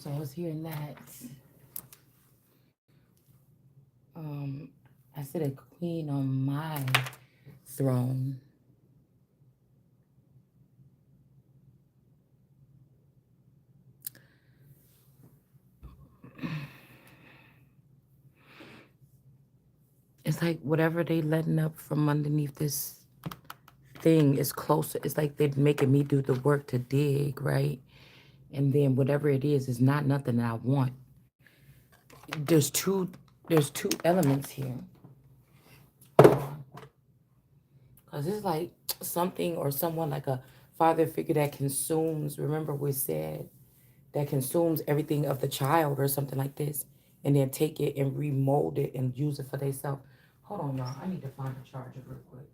So I was hearing that. I said a queen on my throne. It's like whatever they letting up from underneath this thing is closer. It's like they're making me do the work to dig, right? And then whatever it is not nothing that I want. There's two there's two elements here. Cause it's like something or someone like a father figure that consumes, remember we said that consumes everything of the child or something like this, and then take it and remold it and use it for themselves. Hold on, y'all. I need to find a charger real quick.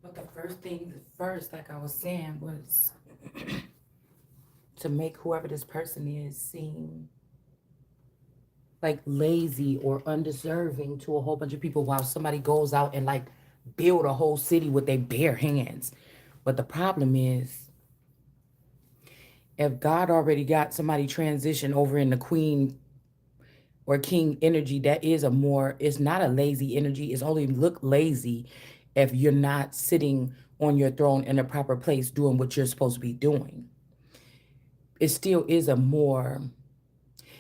But the first thing first, like I was saying, was to make whoever this person is seem like lazy or undeserving to a whole bunch of people while somebody goes out and like build a whole city with their bare hands. But the problem is, if God already got somebody transition over in the queen or king energy, that is a more, it's not a lazy energy. It's only look lazy if you're not sitting on your throne in a proper place doing what you're supposed to be doing. It still is a more,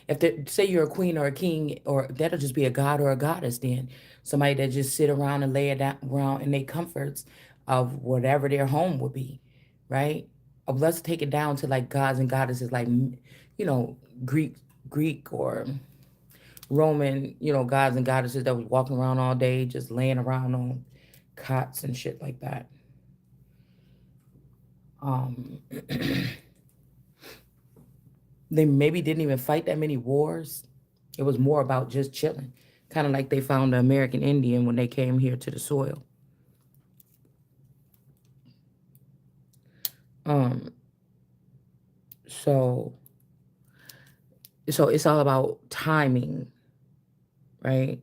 if they say you're a queen or a king, or that'll just be a god or a goddess, then somebody that just sit around and lay it down around in their comforts of whatever their home would be, right? Let's take it down to like gods and goddesses, like Greek or Roman, gods and goddesses that was walking around all day, just laying around on cots and shit like that. Um, they maybe didn't even fight that many wars. It was more about just chilling, kind of like they found the American Indian when they came here to the soil. Um, so so it's all about timing, right?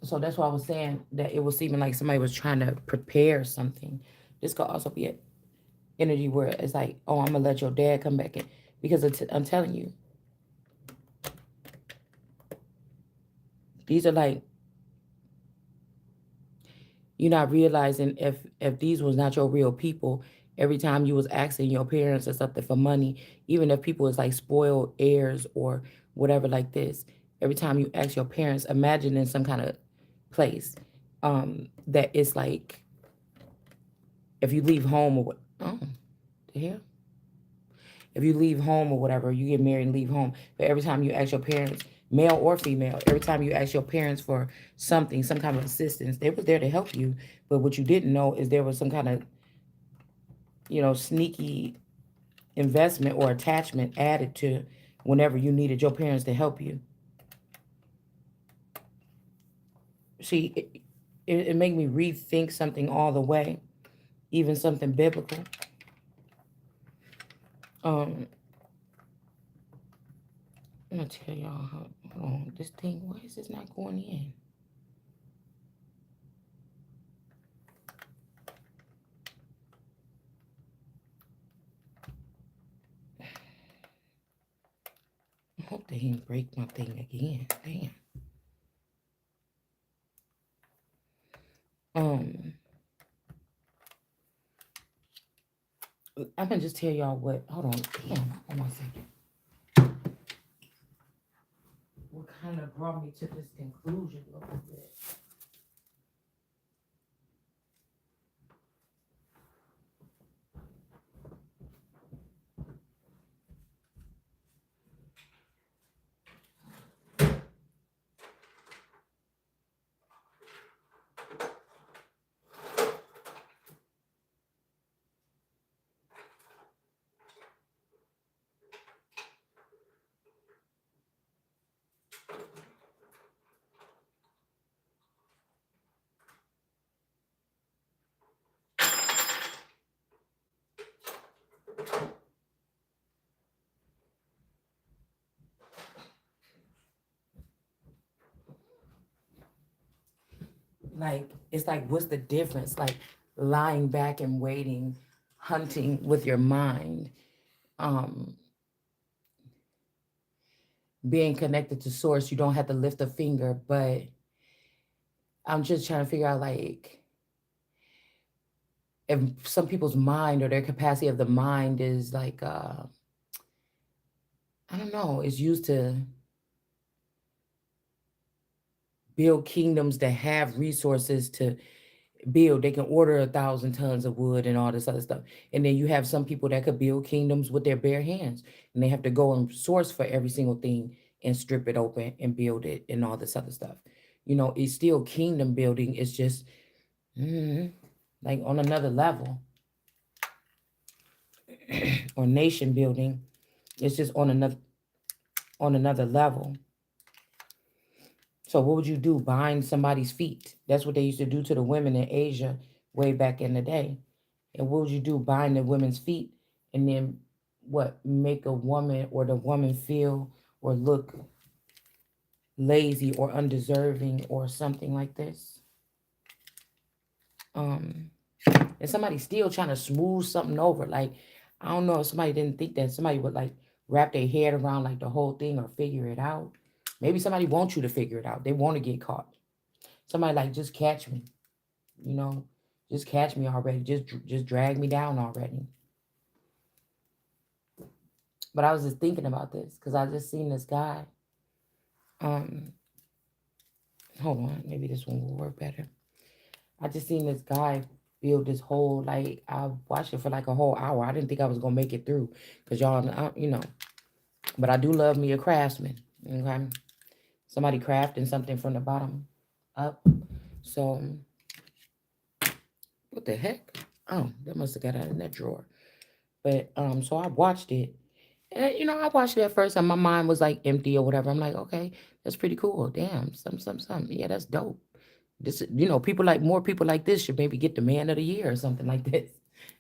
So that's why I was saying that it was seeming like somebody was trying to prepare something. This could also be an energy where it's like, oh, I'm gonna let your dad come back in because I'm telling you, these are like, you're not realizing if these was not your real people. Every time you was asking your parents or something for money, even if people was like spoiled heirs or whatever like this, every time you ask your parents, imagine in some kind of place that it's like, if you leave home or what, oh, the hell, if you leave home or whatever, you get married and leave home, but every time you ask your parents, male or female, every time you ask your parents for something, some kind of assistance, they were there to help you. But what you didn't know is there was some kind of, sneaky investment or attachment added to whenever you needed your parents to help you. See, it made me rethink something all the way, even something biblical. Um, I'm gonna tell y'all how. Hold on, this thing. Why is this not going in? I hope they didn't break my thing again. Damn. Um, I'm gonna just tell y'all what. Hold on. Damn. Hold on a second. What kind of brought me to this conclusion a little bit? Like, it's like, what's the difference? Like, lying back and waiting, hunting with your mind, um, being connected to source. You don't have to lift a finger, but I'm just trying to figure out, like, if some people's mind or their capacity of the mind is like, I don't know, is used to build kingdoms that have resources to build. They can order 1,000 tons of wood and all this other stuff. And then you have some people that could build kingdoms with their bare hands, and they have to go and source for every single thing and strip it open and build it and all this other stuff. It's still kingdom building. It's just like on another level, or nation building. It's just on another level. So what would you do? Bind somebody's feet? That's what they used to do to the women in Asia way back in the day. And what would you do? Bind the women's feet and then what? Make a woman or the woman feel or look lazy or undeserving or something like this. Um, and somebody still trying to smooth something over. Like, I don't know if somebody didn't think that somebody would like wrap their head around like the whole thing or figure it out. Maybe somebody wants you to figure it out. They want to get caught. Somebody like, just catch me, you know, just catch me already. Just drag me down already. But I was just thinking about this because I just seen this guy. Um, Hold on, maybe this one will work better. I just seen this guy build this whole, like, I watched it for like a whole hour. I didn't think I was gonna make it through because y'all, but I do love me a craftsman. Okay, somebody crafting something from the bottom up. So what the heck? Oh, that must have got out in that drawer. But so I watched it. And I watched it at first and my mind was like empty or whatever. I'm like, okay, that's pretty cool. Damn, something. Yeah, that's dope. This, people like more people like this should maybe get the man of the year or something like this.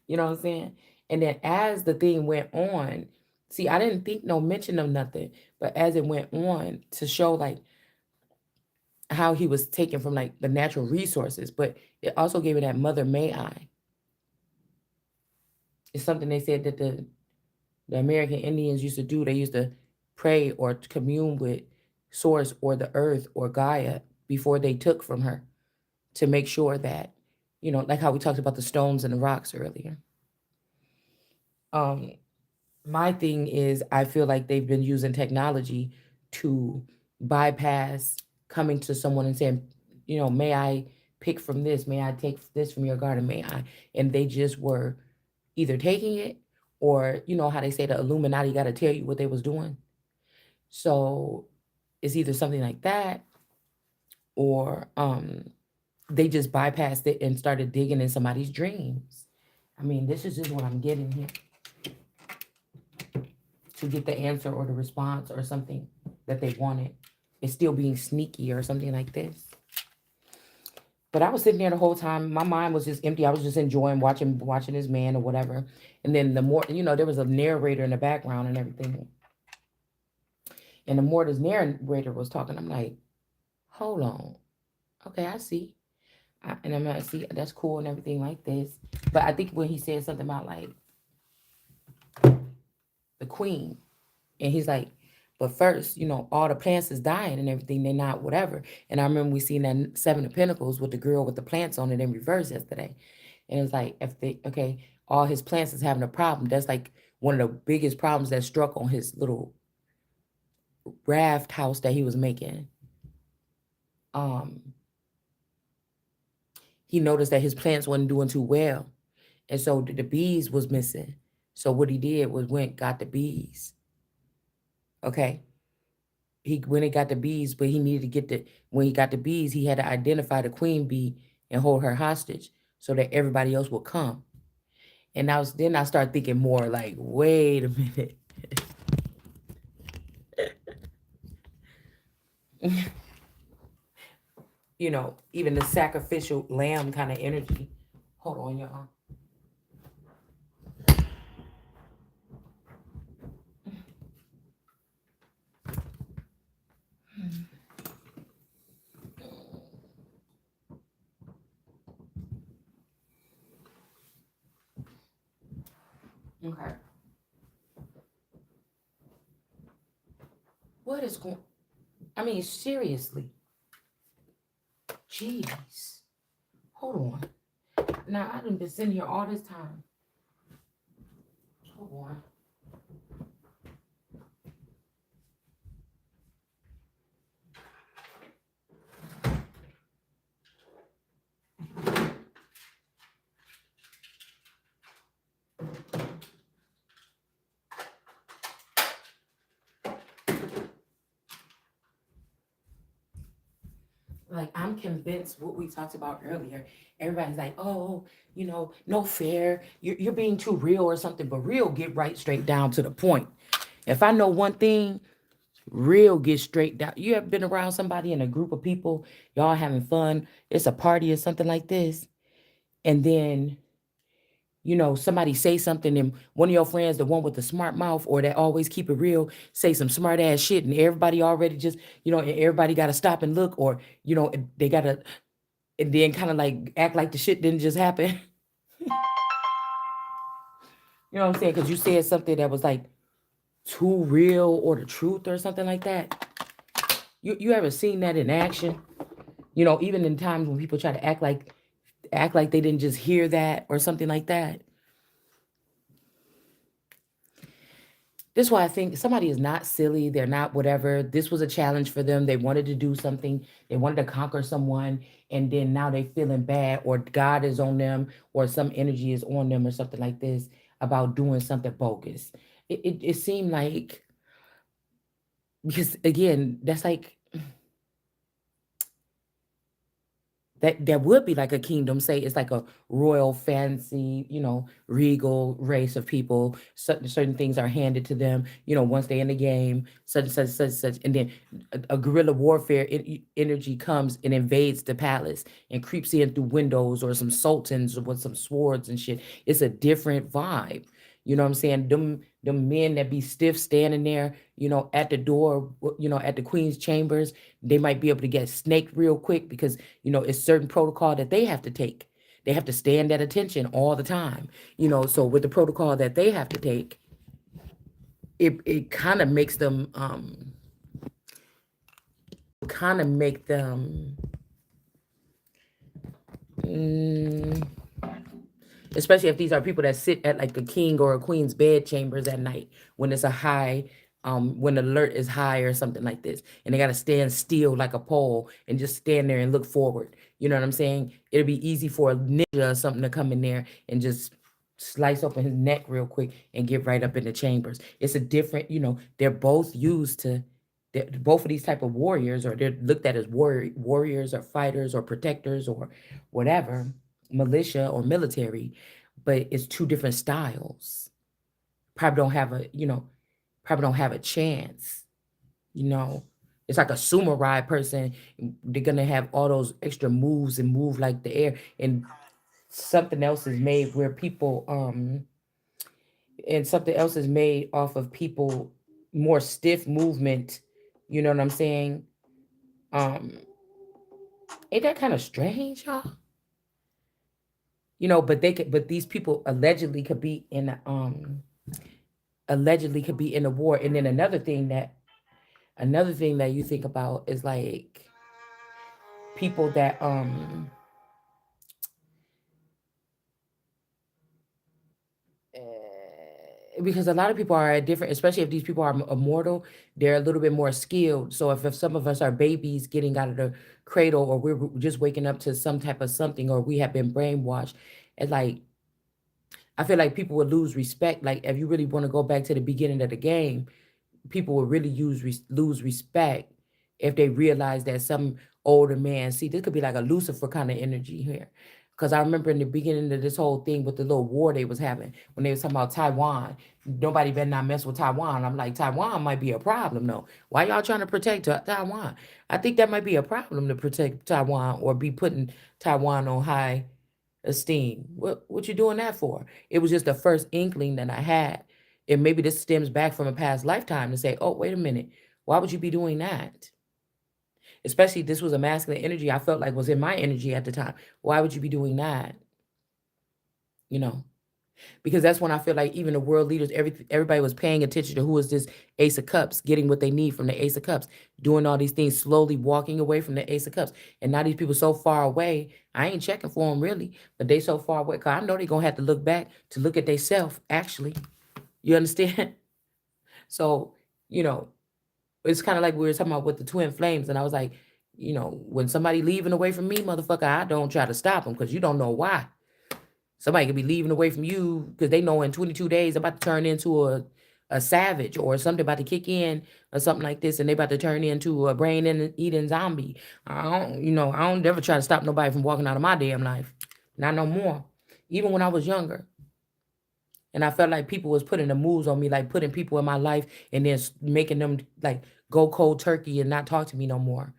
You know what I'm saying? And then as the thing went on, see, I didn't think no mention of nothing, but as it went on to show like how he was taken from like the natural resources, but it also gave it that mother may I. It's something they said that the American Indians used to do. They used to pray or commune with source or the earth or Gaia before they took from her to make sure that, like how we talked about the stones and the rocks earlier. Um, my thing is, I feel like they've been using technology to bypass coming to someone and saying, may I pick from this? May I take this from your garden? May I? And they just were either taking it or, how they say the Illuminati got to tell you what they was doing. So it's either something like that or they just bypassed it and started digging in somebody's dreams. I mean, this is just what I'm getting here to get the answer or the response or something that they wanted. It's still being sneaky or something like this. But I was sitting there the whole time. My mind was just empty. I was just enjoying watching this man or whatever. And then the more, there was a narrator in the background and everything. And the more this narrator was talking, I'm like, hold on. Okay, I see. And I'm like, see, that's cool and everything like this. But I think when he said something about like the queen, and he's like, but first, all the plants is dying and everything. They're not whatever. And I remember we seen that Seven of Pentacles with the girl with the plants on it in reverse yesterday. And it's like, okay, all his plants is having a problem. That's like one of the biggest problems that struck on his little raft house that he was making. Um, he noticed that his plants wasn't doing too well. And so the bees was missing. So what he did was went got the bees. Okay. He went and got the bees, but he needed to when he got the bees, he had to identify the queen bee and hold her hostage so that everybody else would come. And then I started thinking more like, wait a minute. Even the sacrificial lamb kind of energy. Hold on, y'all. Okay. What is going? I mean, seriously. Jeez. Hold on. Now I done been sitting here all this time. Hold on. Like I'm convinced what we talked about earlier. Everybody's like, oh, no fair. You're being too real or something. But real get right straight down to the point. If I know one thing, real get straight down. You ever been around somebody in a group of people, y'all having fun, it's a party or something like this, and then somebody say something and one of your friends, the one with the smart mouth or that always keep it real, say some smart ass shit and everybody already just, and everybody got to stop and look or, they got to, and then kind of like act like the shit didn't just happen. You know what I'm saying? Because you said something that was like too real or the truth or something like that. You ever seen that in action? Even in times when people try to act like they didn't just hear that or something like that. This is why I think somebody is not silly. They're not whatever. This was a challenge for them. They wanted to do something. They wanted to conquer someone. And then now they feeling bad or God is on them or some energy is on them or something like this about doing something bogus. It seemed like, because again, that's like, that would be like a kingdom. Say it's like a royal fancy, regal race of people. Certain things are handed to them, once they're in the game, such, and then a guerrilla warfare energy comes and invades the palace and creeps in through windows, or some sultans with some swords and shit. It's a different vibe. You know what I'm saying? Them men that be stiff standing there, at the door, at the queen's chambers, they might be able to get snaked real quick because it's certain protocol that they have to take. They have to stand at attention all the time. So with the protocol that they have to take, it kind of makes them kind of make them mm, especially if these are people that sit at like the king or a queen's bed chambers at night when it's a high when the alert is high or something like this, and they got to stand still like a pole and just stand there and look forward. You know what I'm saying? It'll be easy for a ninja or something to come in there and just slice open his neck real quick and get right up in the chambers. It's a different, they're both used to, both of these type of warriors, or they're looked at as warriors or fighters or protectors or whatever, militia or military, but it's two different styles. Probably don't have a, probably don't have a chance, you know. It's like a sumo ride person. They're gonna have all those extra moves and move like the air. And something else is made where people and something else is made off of people more stiff movement. You know what I'm saying? Um, ain't that kind of strange, y'all? But they could, but these people allegedly could be in a war. And then another thing that you think about is like people that because a lot of people are at different, especially if these people are immortal, they're a little bit more skilled. So if some of us are babies getting out of the cradle, or we're just waking up to some type of something, or we have been brainwashed, and like I feel like people would lose respect. Like if you really want to go back to the beginning of the game, people would really lose respect if they realize that some older man, see, this could be like a Lucifer kind of energy here. Because I remember in the beginning of this whole thing with the little war they was having, when they was talking about Taiwan, nobody better not mess with Taiwan. I'm like, Taiwan might be a problem though. Why y'all trying to protect Taiwan? I think that might be a problem to protect Taiwan or be putting Taiwan on high esteem. What you doing that for? It was just the first inkling that I had. And maybe this stems back from a past lifetime to say, oh, wait a minute, why would you be doing that? Especially this was a masculine energy I felt like was in my energy at the time. Why would you be doing that? You know? because that's when I feel like even the world leaders, everybody was paying attention to who is this Ace of Cups, getting what they need from the Ace of Cups, doing all these things, slowly walking away from the Ace of Cups. And now these people so far away, I ain't checking for them really, but they so far away, cause I know they gonna have to look back to look at themselves. Actually, you understand? So you know, it's kind of like we were talking about with the twin flames, and I was like, when somebody leaving away from me, motherfucker, I don't try to stop them because you don't know why. Somebody could be leaving away from you because they know in 22 days about to turn into a savage or something about to kick in or something like this, and they about to turn into a brain eating zombie. I don't ever try to stop nobody from walking out of my damn life. Not no more. Even when I was younger, and I felt like people was putting the moves on me, like putting people in my life and then making them like go cold turkey and not talk to me no more.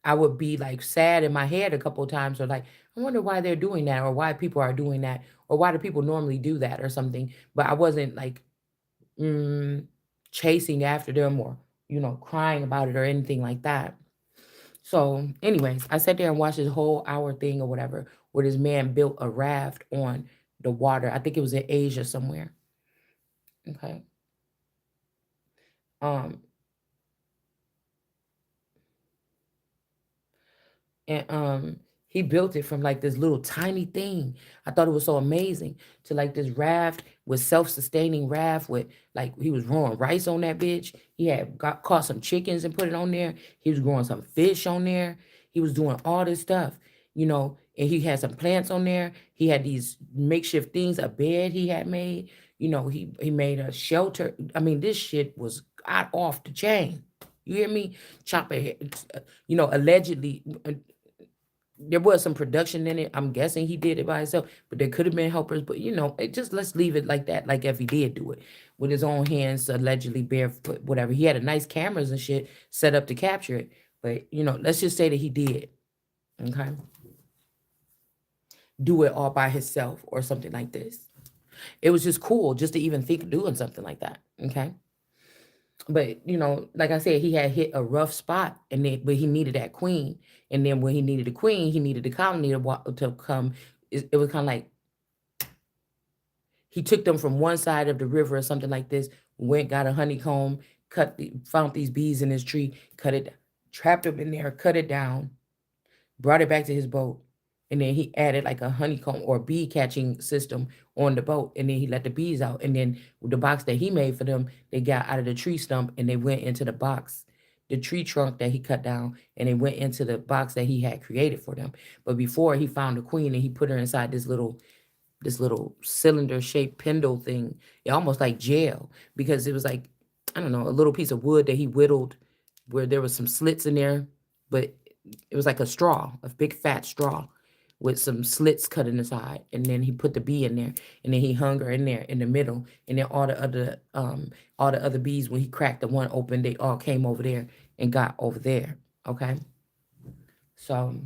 I would be like sad in my head a couple of times, or like, I wonder why they're doing that, or why people are doing that, or why do people normally do that, or something. But I wasn't like mm, chasing after them or, crying about it or anything like that. So, anyways, I sat there and watched this whole hour thing or whatever, where this man built a raft on the water. I think it was in Asia somewhere. Okay. Um, and he built it from like this little tiny thing. I thought it was so amazing, to like this raft with self-sustaining raft with, like, he was growing rice on that bitch. He had got caught some chickens and put it on there. He was growing some fish on there. He was doing all this stuff, and he had some plants on there. He had these makeshift things, a bed he had made. He made a shelter. I mean, this shit was out off the chain. You hear me? Chopper, allegedly, there was some production in it. I'm guessing he did it by himself, but there could have been helpers. But just let's leave it like that. Like if he did do it with his own hands, allegedly barefoot, whatever. He had a nice cameras and shit set up to capture it. But let's just say that he did. Okay, do it all by himself or something like this. It was just cool just to even think of doing something like that. Okay. But like I said, he had hit a rough spot, and then but he needed that queen, and then when he needed the queen, he needed the colony to come. It was kind of like he took them from one side of the river or something like this. Went, got a honeycomb, found these bees in his tree, cut it, trapped them in there, cut it down, brought it back to his boat, and then he added like a honeycomb or bee catching system on the boat, and then he let the bees out, and then the box that he made for them, they got out of the tree stump and they went into the box, the tree trunk that he cut down, and they went into the box that he had created for them. But before, he found the queen and he put her inside this little cylinder shaped pendle thing. It almost like jail, because it was like, I don't know, a little piece of wood that he whittled where there was some slits in there, but it was like a straw, a big fat straw with some slits cut in the side. And then he put the bee in there, and then he hung her in there in the middle. And then all the other bees, when he cracked the one open, they all came over there and got over there. Okay. So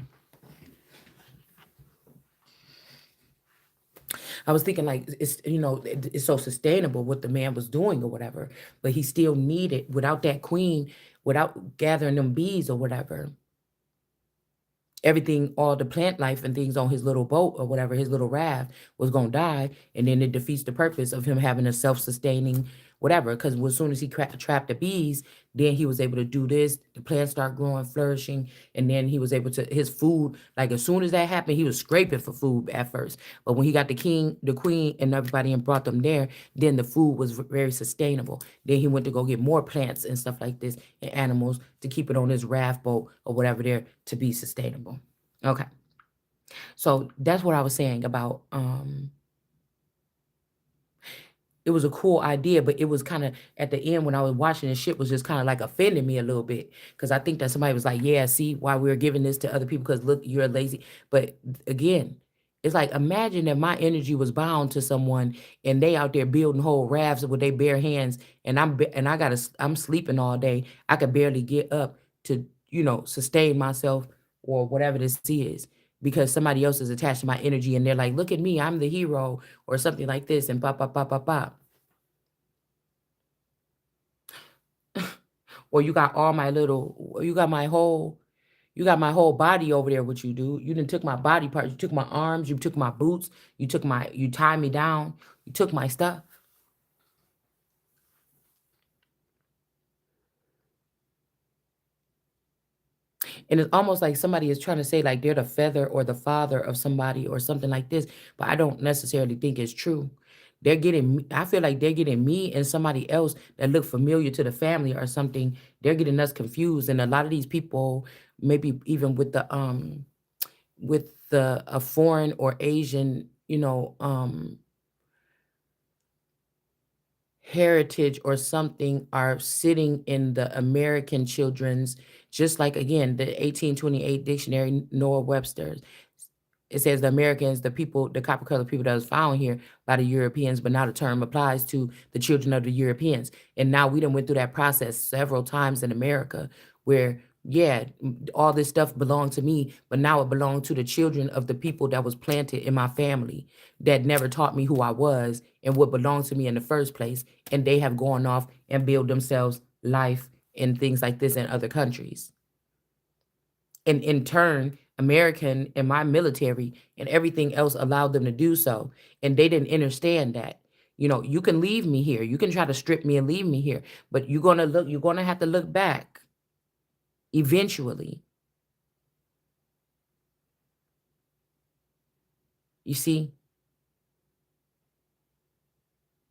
I was thinking like it's so sustainable what the man was doing or whatever, but he still needed, without that queen, without gathering them bees or whatever, everything, all the plant life and things on his little boat or whatever, his little raft, was gonna die, and then it defeats the purpose of him having a self-sustaining whatever. Because as soon as he trapped the bees, then he was able to do this. The plants start growing, flourishing, and then he was able to his food. Like as soon as that happened, he was scraping for food at first, but when he got the king, the queen, and everybody and brought them there, then the food was very sustainable. Then he went to go get more plants and stuff like this and animals to keep it on his raft boat or whatever there to be sustainable. Okay. So that's what I was saying about it was a cool idea, but it was kind of at the end when I was watching this shit was just kind of like offending me a little bit, because I think that somebody was like, "Yeah, see why we're giving this to other people, because look, you're lazy." But again, it's like, imagine that my energy was bound to someone and they out there building whole rafts with their bare hands, and I'm sleeping all day. I could barely get up to sustain myself or whatever this is, because somebody else is attached to my energy and they're like, "Look at me, I'm the hero," or something like this, and pop, pop, pop, pop, pop. Or you got my whole, You got my whole body over there with you, dude. You done took my body parts. You took my arms. You took my boots. You tied me down. You took my stuff. And it's almost like somebody is trying to say like they're the feather or the father of somebody or something like this, but I don't necessarily think it's true. They're getting I feel like they're getting me and somebody else that look familiar to the family or something. They're getting us confused, and a lot of these people, maybe even with the a foreign or Asian, heritage or something, are sitting in the American children's, just like again the 1828 dictionary, Noah Webster's. It says the Americans, the people, the copper colored people that was found here by the Europeans, but now the term applies to the children of the Europeans. And now we done went through that process several times in America where, yeah, all this stuff belonged to me, but now it belonged to the children of the people that was planted in my family that never taught me who I was and what belonged to me in the first place. And they have gone off and built themselves life and things like this in other countries. And in turn, American and my military and everything else allowed them to do so. And they didn't understand that. You can leave me here. You can try to strip me and leave me here, but you're gonna have to look back eventually. You see?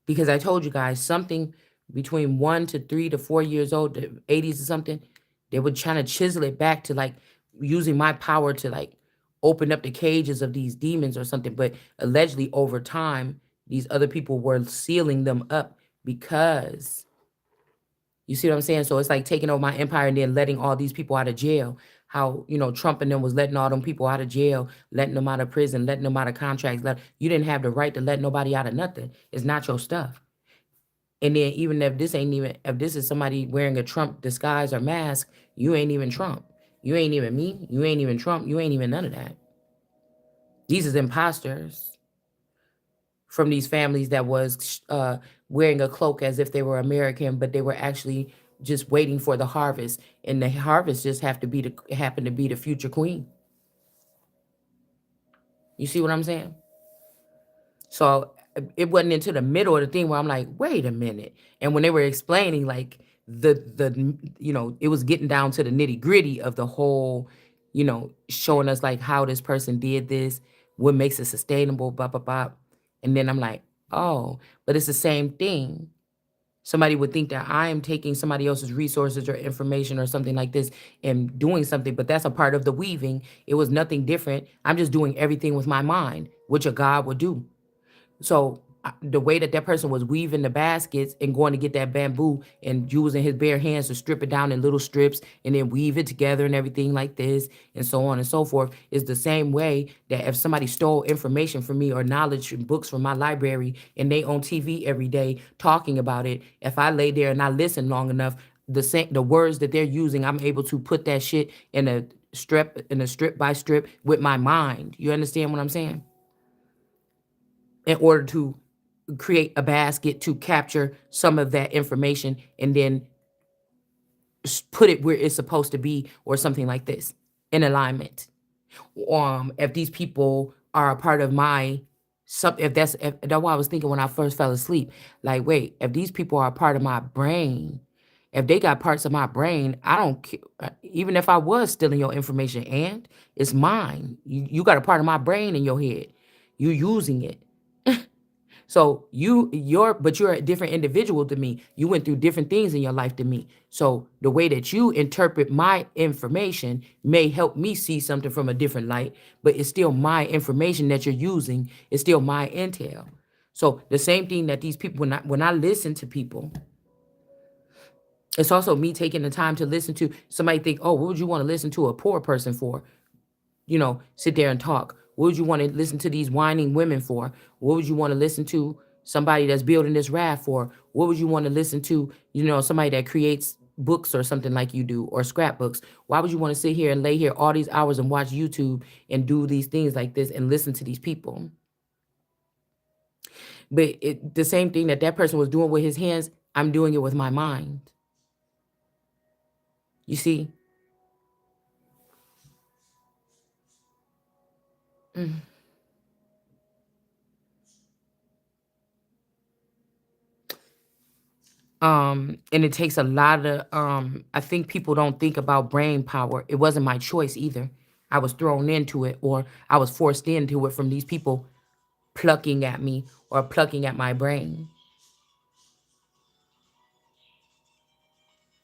Because I told you guys something between 1 to 3 to 4 years old, the 80s or something, they were trying to chisel it back to like using my power to like open up the cages of these demons or something. But allegedly over time, these other people were sealing them up because you see what I'm saying? So it's like taking over my empire and then letting all these people out of jail. How, Trump and them was letting all them people out of jail, letting them out of prison, letting them out of contracts. You didn't have the right to let nobody out of nothing. It's not your stuff. And then even if this is somebody wearing a Trump disguise or mask, you ain't even Trump. You ain't even me. You ain't even Trump. You ain't even none of that. These is imposters from these families that was wearing a cloak as if they were American, but they were actually just waiting for the harvest. And the harvest just happen to be the future queen. You see what I'm saying? So it wasn't into the middle of the thing where I'm like, wait a minute. And when they were explaining, like it was getting down to the nitty gritty of the whole, showing us like how this person did this, what makes it sustainable, blah blah blah. And then I'm like, oh, but it's the same thing. Somebody would think that I am taking somebody else's resources or information or something like this and doing something, but that's a part of the weaving. It was nothing different. I'm just doing everything with my mind, which a God would do. So the way that person was weaving the baskets and going to get that bamboo and using his bare hands to strip it down in little strips and then weave it together and everything like this and so on and so forth is the same way that if somebody stole information from me or knowledge and books from my library and they on TV every day talking about it, if I lay there and I listen long enough, the words that they're using, I'm able to put that shit in a strip by strip with my mind. You understand what I'm saying? In order to create a basket to capture some of that information and then put it where it's supposed to be or something like this in alignment. If these people are a part of my if that's what I was thinking when I first fell asleep. Like, wait, if these people are a part of my brain, if they got parts of my brain, I don't care. Even if I was stealing your information, and it's mine. You got a part of my brain in your head. You using it. So you're a different individual to me. You went through different things in your life to me. So the way that you interpret my information may help me see something from a different light, but it's still my information that you're using. It's still my intel. So the same thing that these people, when I listen to people, it's also me taking the time to listen to somebody. Think, oh, what would you want to listen to a poor person for? Sit there and talk. What would you want to listen to these whining women for? What would you want to listen to somebody that's building this raft for? What would you want to listen to, somebody that creates books or something like you do, or scrapbooks? Why would you want to sit here and lay here all these hours and watch YouTube and do these things like this and listen to these people? But the same thing that person was doing with his hands, I'm doing it with my mind. You see? And it takes a lot of I think people don't think about brain power. It wasn't my choice either. I was thrown into it, or I was forced into it from these people plucking at me or plucking at my brain.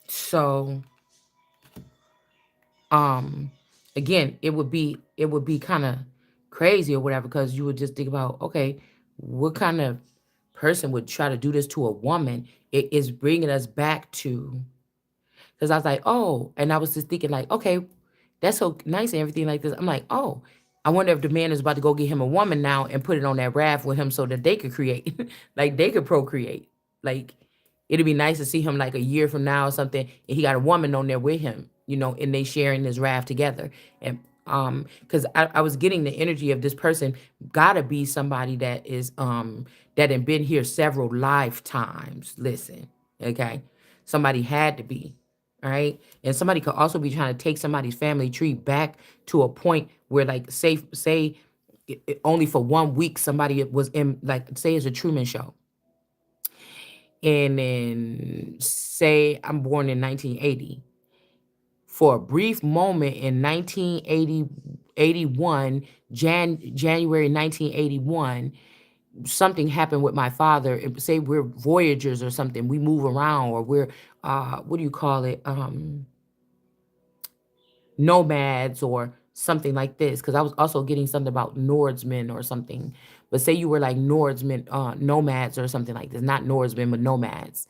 So um again, it would be kind of crazy or whatever, because you would just think about, okay, what kind of person would try to do this to a woman? It is bringing us back to, because I was like, oh, and I was just thinking like, okay, that's so nice and everything like this. I'm like, oh, I wonder if the man is about to go get him a woman now and put it on that raft with him so that they could create, like they could procreate. Like it'd be nice to see him like a year from now or something, and he got a woman on there with him, and they sharing this raft together. And because I was getting the energy of this person gotta be somebody that is that had been here several lifetimes. Listen, okay, somebody had to be. All right. And somebody could also be trying to take somebody's family tree back to a point where, like, say only for 1 week somebody was in, like, say it's a Truman Show. And then say I'm born in 1980. For a brief moment in 1980, 81, January 1981, something happened with my father. Say we're voyagers or something. We move around, or we're, what do you call it? Nomads or something like this, because I was also getting something about Nordsmen or something. But say you were like Nordsmen, nomads or something like this, not Nordsmen, but nomads.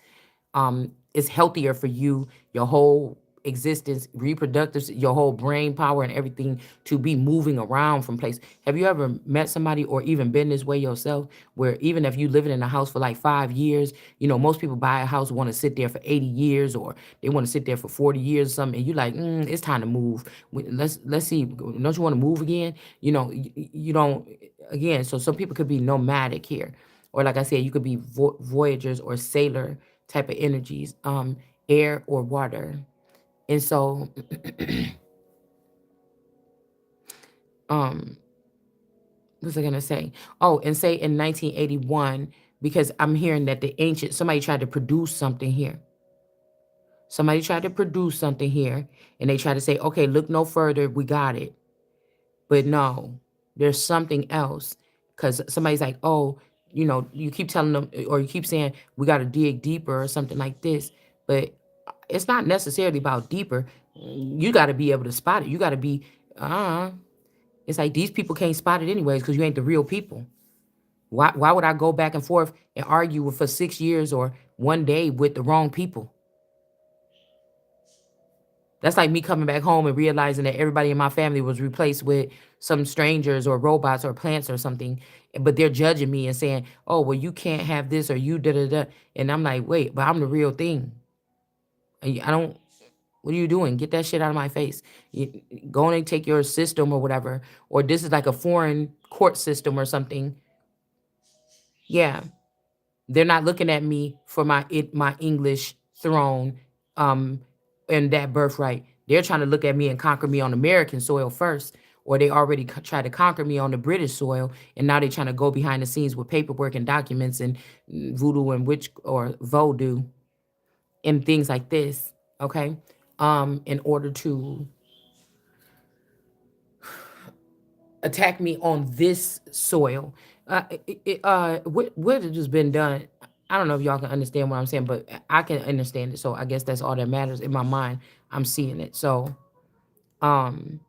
It's healthier for you, your whole existence, reproductive, your whole brain power and everything, to be moving around from place. Have you ever met somebody or even been this way yourself, where even if you living in a house for like 5 years, most people buy a house, want to sit there for 80 years, or they want to sit there for 40 years or something, and you like, it's time to move. Let's see, don't you want to move again? You don't, again. So some people could be nomadic here, or like I said, you could be voyagers or sailor type of energies, air or water. And so, um, what was I gonna say? Oh, and say in 1981, because I'm hearing that somebody tried to produce something here. Somebody tried to produce something here, and they tried to say, okay, look no further, we got it. But no, there's something else. Because somebody's like, oh, you keep telling them, or you keep saying, we got to dig deeper or something like this. But it's not necessarily about deeper. You got to be able to spot it. You got to be, it's like these people can't spot it anyways, because you ain't the real people. Why would I go back and forth and argue for 6 years or one day with the wrong people? That's like me coming back home and realizing that everybody in my family was replaced with some strangers or robots or plants or something, but they're judging me and saying, "Oh, well, you can't have this, or you da da da." And I'm like, "Wait, but I'm the real thing. I don't. What are you doing? Get that shit out of my face. Go on and take your system or whatever. Or this is like a foreign court system or something. Yeah, they're not looking at me for my English throne, um, and that birthright. They're trying to look at me and conquer me on American soil first, or they already tried to conquer me on the British soil, and now they're trying to go behind the scenes with paperwork and documents and voodoo and witch or voodoo and things like this. Okay, in order to attack me on this soil. What has been done? I don't know if y'all can understand what I'm saying, but I can understand it. So I guess that's all that matters in my mind. I'm seeing it. So, um,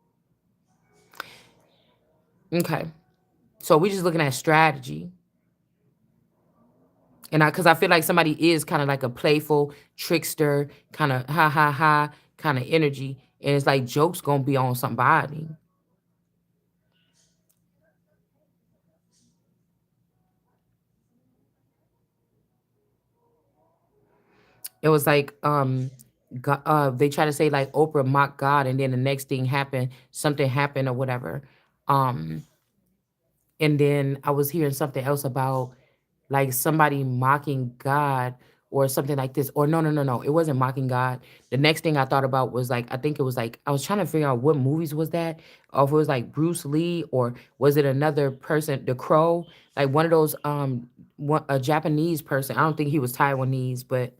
okay. So we just looking at strategy, and because I feel like somebody is kind of like a playful trickster, kind of ha ha ha kind of energy, and it's like jokes gonna be on somebody. It was like they try to say like Oprah mocked God, and then the next thing happened, something happened or whatever. Um, and then I was hearing something else about like somebody mocking God or something like this. Or no, no, no, no. It wasn't mocking God. The next thing I thought about was like, I think it was like, I was trying to figure out what movies was that, or if it was like Bruce Lee, or was it another person, The Crow, like one of those, a Japanese person. I don't think he was Taiwanese, but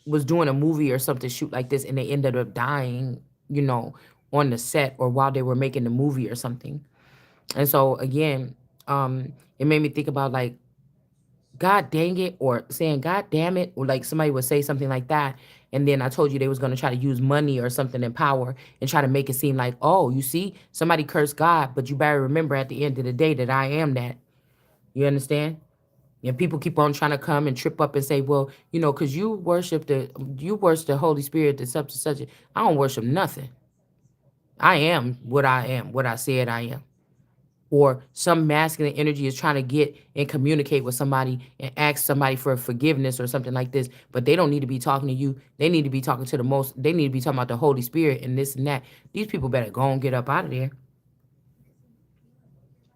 was doing a movie or something shoot like this, and they ended up dying, you know, on the set or while they were making the movie or something. And so again, it made me think about like, God dang it, or saying God damn it, or like somebody would say something like that. And then I told you they was gonna try to use money or something in power and try to make it seem like, oh, you see, somebody cursed God, but you better remember at the end of the day that I am that. You understand? And people keep on trying to come and trip up and say, well, you know, because you worship the Holy Spirit, the such and such. I don't worship nothing. I am what I am, what I said I am. Or some masculine energy is trying to get and communicate with somebody and ask somebody for forgiveness or something like this, but they don't need to be talking to you. They need to be talking to they need to be talking about the Holy Spirit and this and that. These people better go and get up out of there.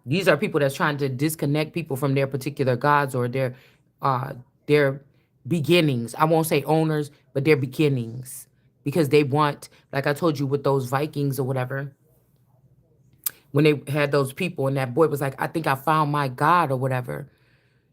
These are people that's trying to disconnect people from their particular gods or uh their beginnings. I won't say owners, but their beginnings. Because they want, like I told you with those Vikings or whatever, when they had those people and that boy was like, I think I found my God or whatever.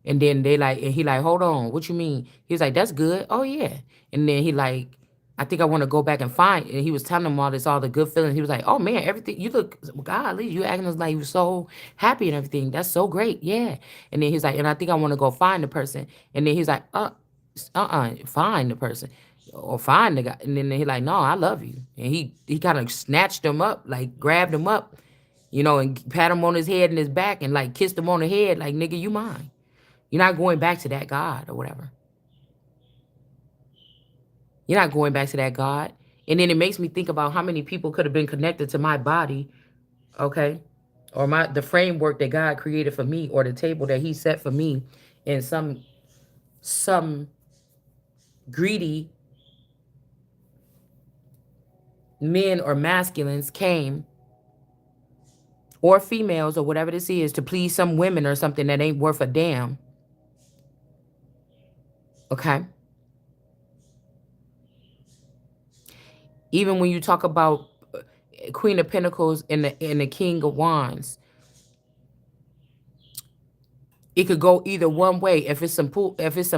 And then they like, and he like, hold on, what you mean? He was like, that's good. Oh yeah. And then he like, I think I want to go back and find. And he was telling them all the good feelings. He was like, oh man, everything you look, golly, you acting like you so happy and everything. That's so great, yeah. And then he's like, and I think I want to go find the person. And then he's like, find the person or find the guy. And then he like, no, I love you. And he kind of snatched him up, like grabbed him up, you know, and pat him on his head and his back and like kissed him on the head, like nigga, you mine. You're not going back to that God or whatever. You're not going back to that God. And then it makes me think about how many people could have been connected to my body, okay? Or the framework that God created for me or the table that he set for me. And some greedy men or masculines came, or females or whatever this is, to please some women or something that ain't worth a damn. Okay? Even when you talk about Queen of Pentacles and the King of Wands, it could go either one way. If it's some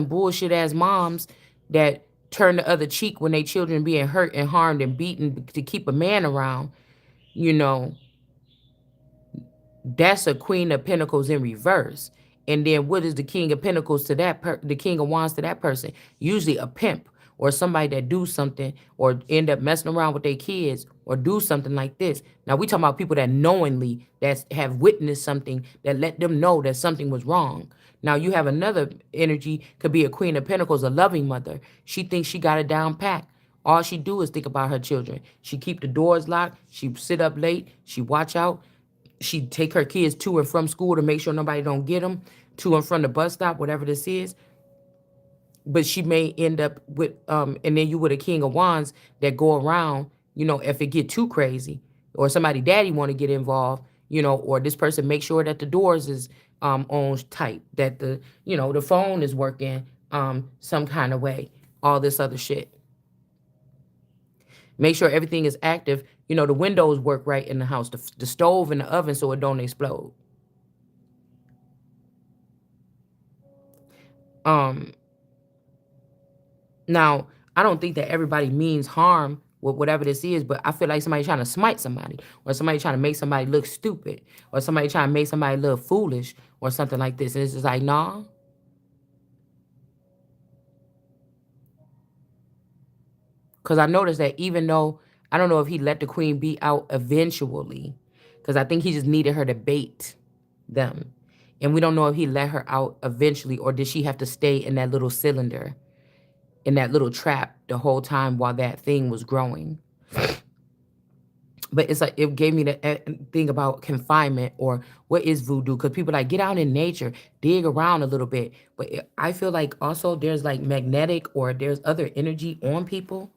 bullshit ass moms that turn the other cheek when they children being hurt and harmed and beaten to keep a man around, you know, that's a Queen of Pentacles in reverse. And then what is the King of Pentacles to the King of Wands to that person? Usually a pimp or somebody that do something or end up messing around with their kids or do something like this. Now we talking about people that knowingly that have witnessed something that let them know that something was wrong. Now you have another energy, could be a Queen of Pentacles, a loving mother. She thinks she got it down pat. All she do is think about her children. She keep the doors locked. She sit up late. She watch out. She take her kids to and from school to make sure nobody don't get them, to and from the bus stop, whatever this is. But she may end up with and then you with a King of Wands that go around, you know, if it get too crazy or somebody daddy want to get involved, you know, or this person make sure that the doors is on tight, that the, you know, the phone is working some kind of way, all this other shit. Make sure everything is active, you know, the windows work right in the house, the stove and the oven so it don't explode. Um Now, I don't think that everybody means harm with whatever this is, but I feel like somebody trying to smite somebody, or somebody trying to make somebody look stupid, or somebody trying to make somebody look foolish, or something like this. And it's just like, nah. Because I noticed that even though, I don't know if he let the queen be out eventually, because I think he just needed her to bait them. And we don't know if he let her out eventually, or did she have to stay in that little cylinder, in that little trap the whole time while that thing was growing. But it's like it gave me the thing about confinement or what is voodoo, because people like get out in nature, dig around a little bit. But I feel like also there's like magnetic or there's other energy on people,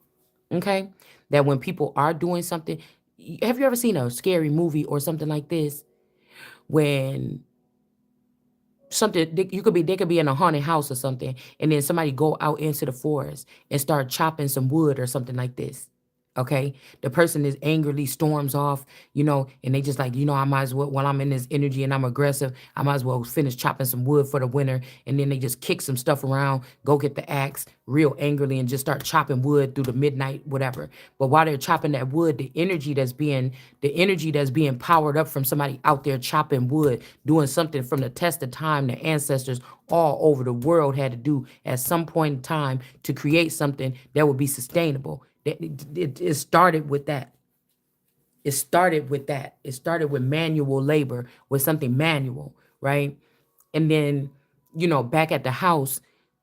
okay, that when people are doing something, have you ever seen a scary movie or something like this when something you could be they could be in a haunted house or something, and then somebody go out into the forest and start chopping some wood or something like this. Okay, the person is angrily storms off, and they just like, I might as well, while I'm in this energy and I'm aggressive, I might as well finish chopping some wood for the winter. And then they just kick some stuff around, go get the axe real angrily and just start chopping wood through the midnight, whatever. But while they're chopping that wood, the energy that's being powered up from somebody out there chopping wood, doing something from the test of time the ancestors all over the world had to do at some point in time to create something that would be sustainable. It started with that. It started with that. It started with manual labor, with something manual, right? And then, back at the house,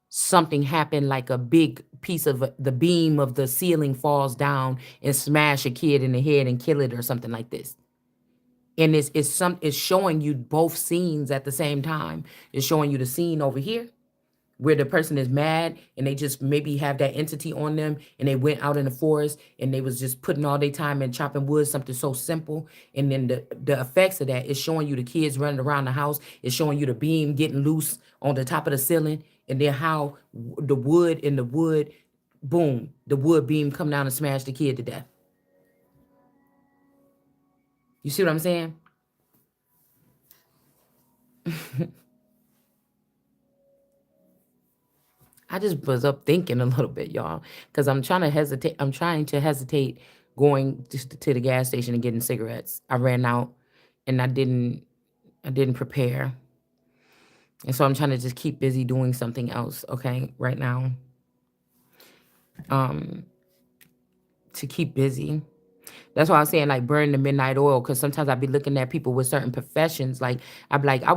something happened, like a big piece of the beam of the ceiling falls down and smash a kid in the head and kill it or something like this. And it's showing you both scenes at the same time. It's showing you the scene over here where the person is mad and they just maybe have that entity on them, and they went out in the forest and they was just putting all their time in chopping wood, something so simple. And then the effects of that is showing you the kids running around the house. It's showing you the beam getting loose on the top of the ceiling, and then how the wood, boom, the wood beam come down and smash the kid to death. You see what I'm saying? I just was up thinking a little bit, y'all, because I'm trying to hesitate. I'm trying to hesitate going to the gas station and getting cigarettes. I ran out, and I didn't prepare, and so I'm trying to just keep busy doing something else. Okay, right now, um, to keep busy. That's why I'm saying, like, burn the midnight oil, because sometimes I be looking at people with certain professions. Like, I be like, I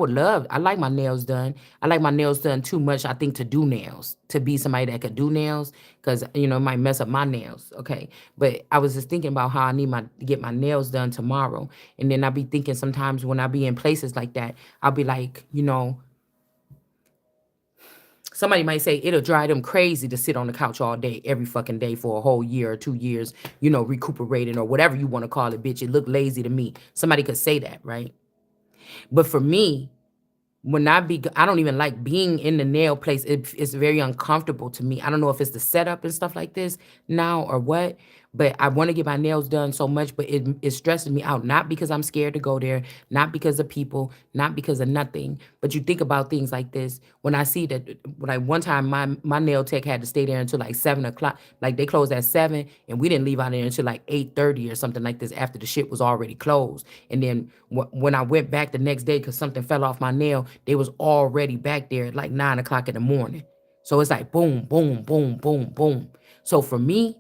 like my nails done. I like my nails done too much, I think, to do nails, to be somebody that could do nails, because, it might mess up my nails. Okay. But I was just thinking about how I need to get my nails done tomorrow. And then I be thinking sometimes when I be in places like that, I'll be like, somebody might say it'll drive them crazy to sit on the couch all day, every fucking day for a whole year or 2 years, recuperating or whatever you want to call it, bitch. It look lazy to me. Somebody could say that, right? But for me, I don't even like being in the nail place. It's very uncomfortable to me. I don't know if it's the setup and stuff like this now or what, but I want to get my nails done so much, but it stresses me out. Not because I'm scared to go there, not because of people, not because of nothing. But you think about things like this. When I see that, like one time my nail tech had to stay there until like 7 o'clock. Like they closed at 7, and we didn't leave out there until like 8:30 or something like this, after the shit was already closed. And then when I went back the next day because something fell off my nail, they was already back there at like 9 o'clock in the morning. So it's like boom, boom, boom, boom, boom. So for me,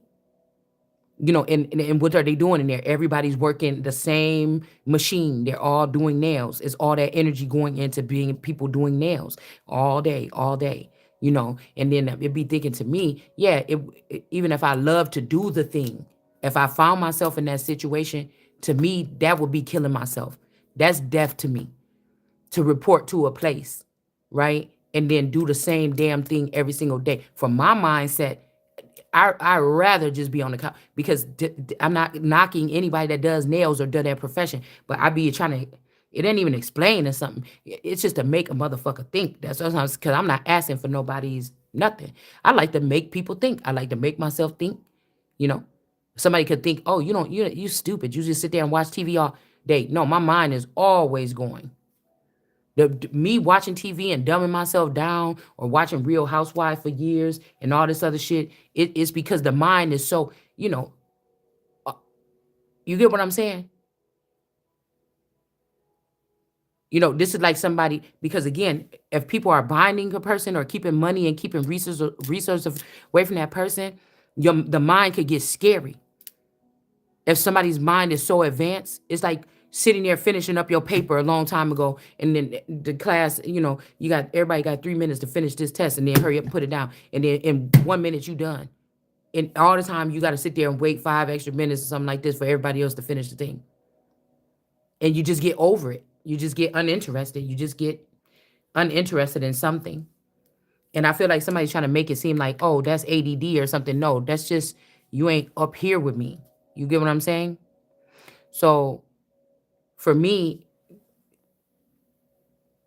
and what are they doing in there? Everybody's working the same machine. They're all doing nails. It's all that energy going into being people doing nails all day, all day. And then it'd be thinking to me, yeah, even if I love to do the thing, if I found myself in that situation, to me, that would be killing myself. That's death to me, to report to a place, right? And then do the same damn thing every single day. From my mindset, I rather just be on the couch, because I'm not knocking anybody that does nails or does that profession, but I be trying to. It ain't even explaining something. It's just to make a motherfucker think. That's sometimes because I'm not asking for nobody's nothing. I like to make people think. I like to make myself think. You know, somebody could think, oh, you stupid. You just sit there and watch TV all day. No, my mind is always going. Me watching TV and dumbing myself down, or watching Real Housewives for years and all this other shit, it's because the mind is so, uh, you get what I'm saying? This is like somebody, because again, if people are binding a person or keeping money and keeping resources away from that person, the mind could get scary. If somebody's mind is so advanced, it's like sitting there finishing up your paper a long time ago, and then the class, everybody got 3 minutes to finish this test, and then hurry up and put it down, and then in 1 minute you done. And all the time you got to sit there and wait 5 extra minutes or something like this for everybody else to finish the thing, and you just get over it. You just get uninterested. You just get uninterested in something. And I feel like somebody's trying to make it seem like, oh, that's ADD or something. No, that's just you ain't up here with me. You get what I'm saying? So for me,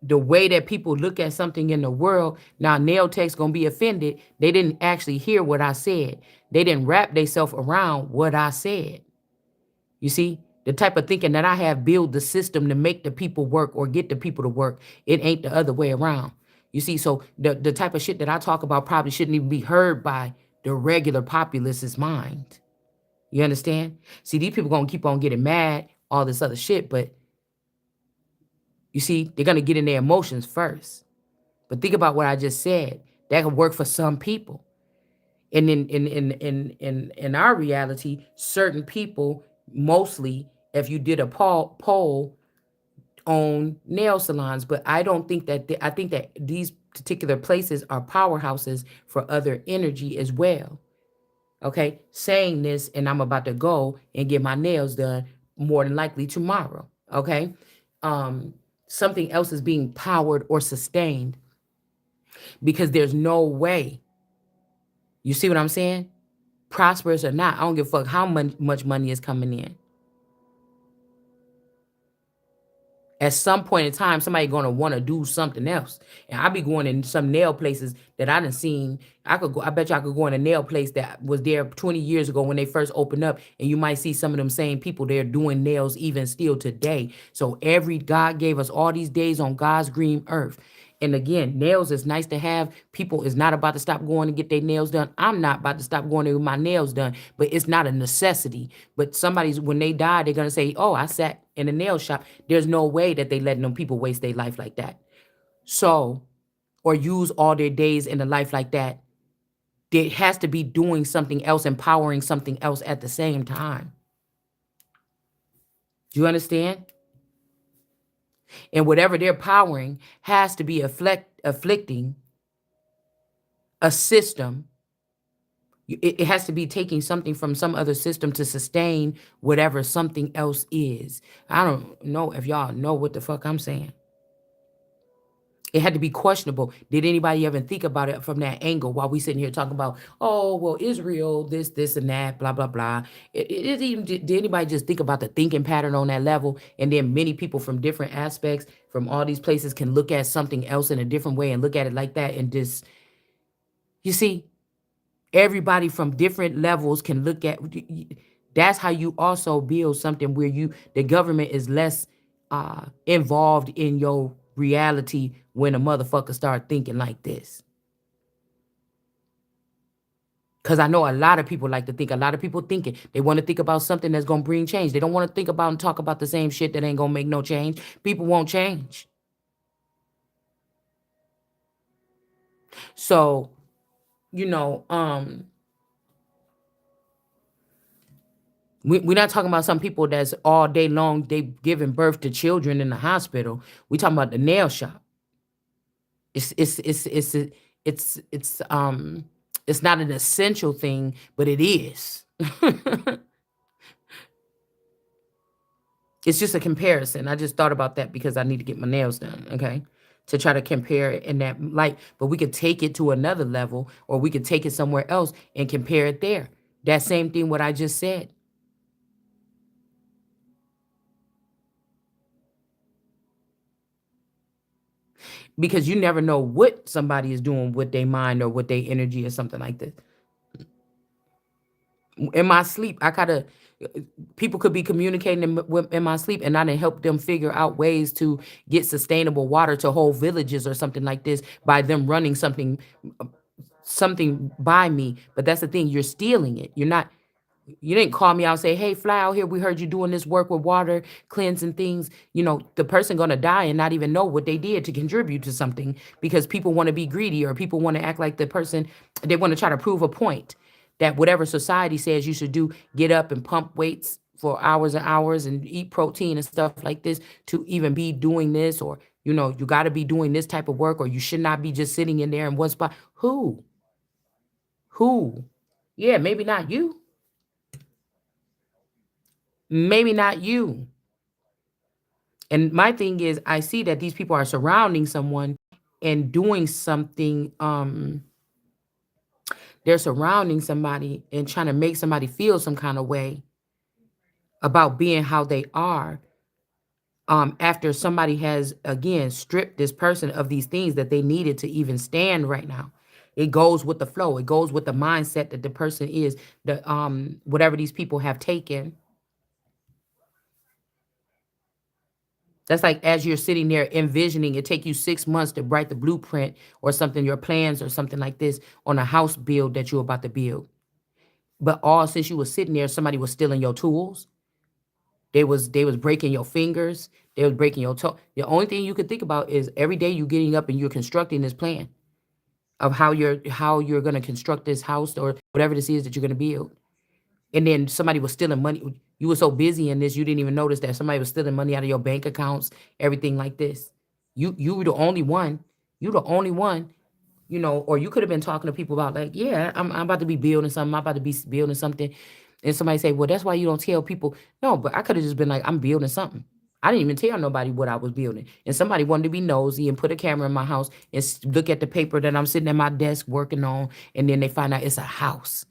the way that people look at something in the world, now nail tech's gonna be offended. They didn't actually hear what I said. They didn't wrap themselves around what I said. You see, the type of thinking that I have build the system to make the people work or get the people to work. It ain't the other way around. You see, so the type of shit that I talk about probably shouldn't even be heard by the regular populace's mind. You understand? See, these people gonna keep on getting mad, all this other shit, but you see, they're gonna get in their emotions first. But think about what I just said. That could work for some people. And in our reality, certain people, mostly, if you did a poll on nail salons, but I don't think that I think that these particular places are powerhouses for other energy as well. Okay, saying this, and I'm about to go and get my nails done more than likely tomorrow. Okay, um, something else is being powered or sustained because there's no way. You see what I'm saying? Prosperous or not, I don't give a fuck how much money is coming in. At some point in time, somebody gonna want to do something else. And I be going in some nail places that I done seen. I could go, I bet you I could go in a nail place that was there 20 years ago when they first opened up, and you might see some of them same people there doing nails even still today. So every God gave us all these days on God's green earth. And again, nails is nice to have. People is not about to stop going to get their nails done. I'm not about to stop going to get my nails done, but it's not a necessity. But somebody's, when they die, they're gonna say, "Oh, I sat in a nail shop." There's no way that they letting them people waste their life like that. So, or use all their days in a life like that. There has to be doing something else, empowering something else at the same time. Do you understand? And whatever they're powering has to be afflicting a system. It has to be taking something from some other system to sustain whatever something else is. I don't know if y'all know what the fuck I'm saying. It had to be questionable. Did anybody ever think about it from that angle while we sitting here talking about, oh, well, Israel, this, and that, blah, blah, blah. Did anybody just think about the thinking pattern on that level? And then many people from different aspects, from all these places, can look at something else in a different way and look at it like that. And just, you see, everybody from different levels can look at. That's how you also build something where the government is less involved in your reality when a motherfucker start thinking like this. Because I know a lot of people like to think, a lot of people thinking they want to think about something that's going to bring change. They don't want to think about and talk about the same shit that ain't going to make no change. People won't change. So, you know, we're not talking about some people that's all day long, they giving birth to children in the hospital. We talking about the nail shop. It's it's it's it's it's not an essential thing, but it is. It's just a comparison. I just thought about that because I need to get my nails done, okay? To try to compare it in that light. But we could take it to another level, or we could take it somewhere else and compare it there. That same thing what I just said. Because you never know what somebody is doing with their mind or with their energy or something like this. In my sleep, I gotta people could be communicating in my sleep, and I didn't help them figure out ways to get sustainable water to whole villages or something like this by them running something by me. But that's the thing, you're stealing it. You didn't call me out and say, "Hey, fly out here. We heard you doing this work with water, cleansing things." You know, the person gonna die and not even know what they did to contribute to something because people want to be greedy or people want to act like the person, they want to try to prove a point that whatever society says you should do, get up and pump weights for hours and hours and eat protein and stuff like this to even be doing this, or you got to be doing this type of work, or you should not be just sitting in there in one spot. Who? Yeah, maybe not you. Maybe not you. And my thing is, I see that these people are surrounding someone and doing something. They're surrounding somebody and trying to make somebody feel some kind of way about being how they are. after somebody has again stripped this person of these things that they needed to even stand right now. It goes with the flow. It goes with the mindset that the person is, the whatever these people have taken. That's like as you're sitting there envisioning, it take you 6 months to write the blueprint or something, your plans or something like this on a house build that you're about to build. But all since you was sitting there, somebody was stealing your tools. They was breaking your fingers. They was breaking your toe. The only thing you could think about is every day you getting up and you're constructing this plan of how you're gonna construct this house or whatever this is that you're gonna build. And then somebody was stealing money. You were so busy in this, you didn't even notice that somebody was stealing money out of your bank accounts, everything like this. You were the only one. You the only one, or you could have been talking to people about like, yeah, I'm about to be building something. I'm about to be building something. And somebody say, well, that's why you don't tell people. No, but I could have just been like, I'm building something. I didn't even tell nobody what I was building. And somebody wanted to be nosy and put a camera in my house and look at the paper that I'm sitting at my desk working on. And then they find out it's a house.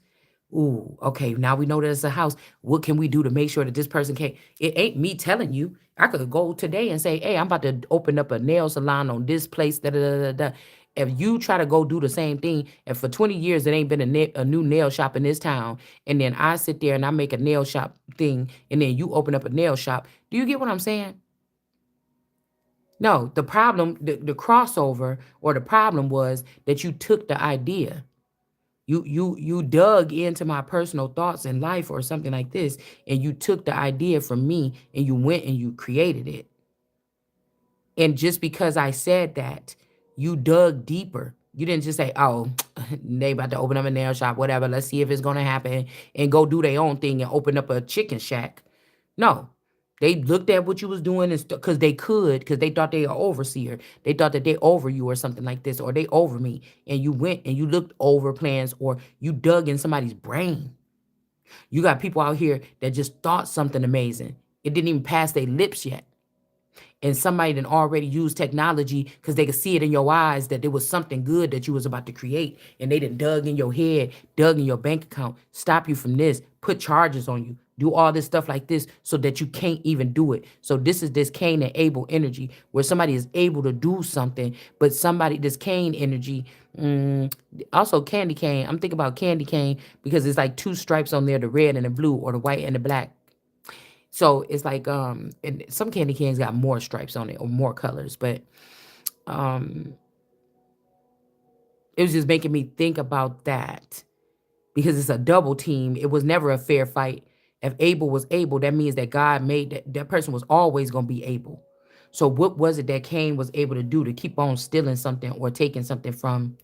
Ooh, okay. Now we know that it's a house. What can we do to make sure that this person can't? It ain't me telling you. I could go today and say, hey, I'm about to open up a nail salon on this place. Da, da, da, da, da. If you try to go do the same thing, and for 20 years it ain't been a new nail shop in this town, and then I sit there and I make a nail shop thing, and then you open up a nail shop, do you get what I'm saying? No, the problem, the crossover or the problem was that you took the idea. You dug into my personal thoughts in life or something like this, and you took the idea from me and you went and you created it. And just because I said that, you dug deeper. You didn't just say, oh, they about to open up a nail shop, whatever. Let's see if it's gonna happen, and go do their own thing and open up a chicken shack. No. They looked at what you was doing and because they could, because they thought they are overseer. They thought that they over you or something like this, or they over me. And you went and you looked over plans or you dug in somebody's brain. You got people out here that just thought something amazing. It didn't even pass their lips yet, and somebody that already used technology because they could see it in your eyes that there was something good that you was about to create, and they done dug in your head, dug in your bank account, stop you from this, put charges on you, do all this stuff like this so that you can't even do it. So this is this Cain and Abel energy where somebody is able to do something, but somebody, this Cain energy, also candy cane. I'm thinking about candy cane because it's like two stripes on there, the red and the blue, or the white and the black. So it's like and some candy canes got more stripes on it or more colors, but um it was just making me think about that because it's a double team. It was never a fair fight. If Abel was able, that means that God made that person was always going to be able. So what was it that Cain was able to do to keep on stealing something or taking something from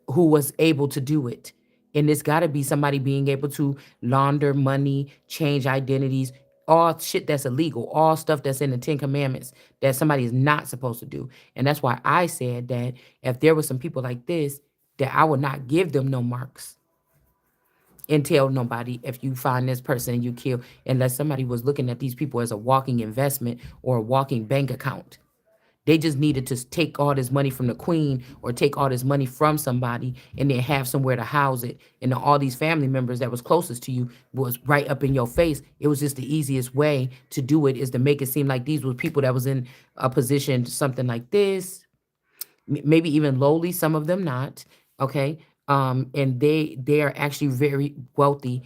who was able to do it? And it's got to be somebody being able to launder money, change identities, all shit that's illegal, all stuff that's in the Ten Commandments that somebody is not supposed to do. And that's why I said that if there were some people like this, that I would not give them no marks and tell nobody if you find this person and you kill, unless somebody was looking at these people as a walking investment or a walking bank account. They just needed to take all this money from the queen or take all this money from somebody and then have somewhere to house it. And then all these family members that was closest to you was right up in your face. It was just the easiest way to do it is to make it seem like these were people that was in a position, something like this, maybe even lowly, some of them not. Okay. And they are actually very wealthy.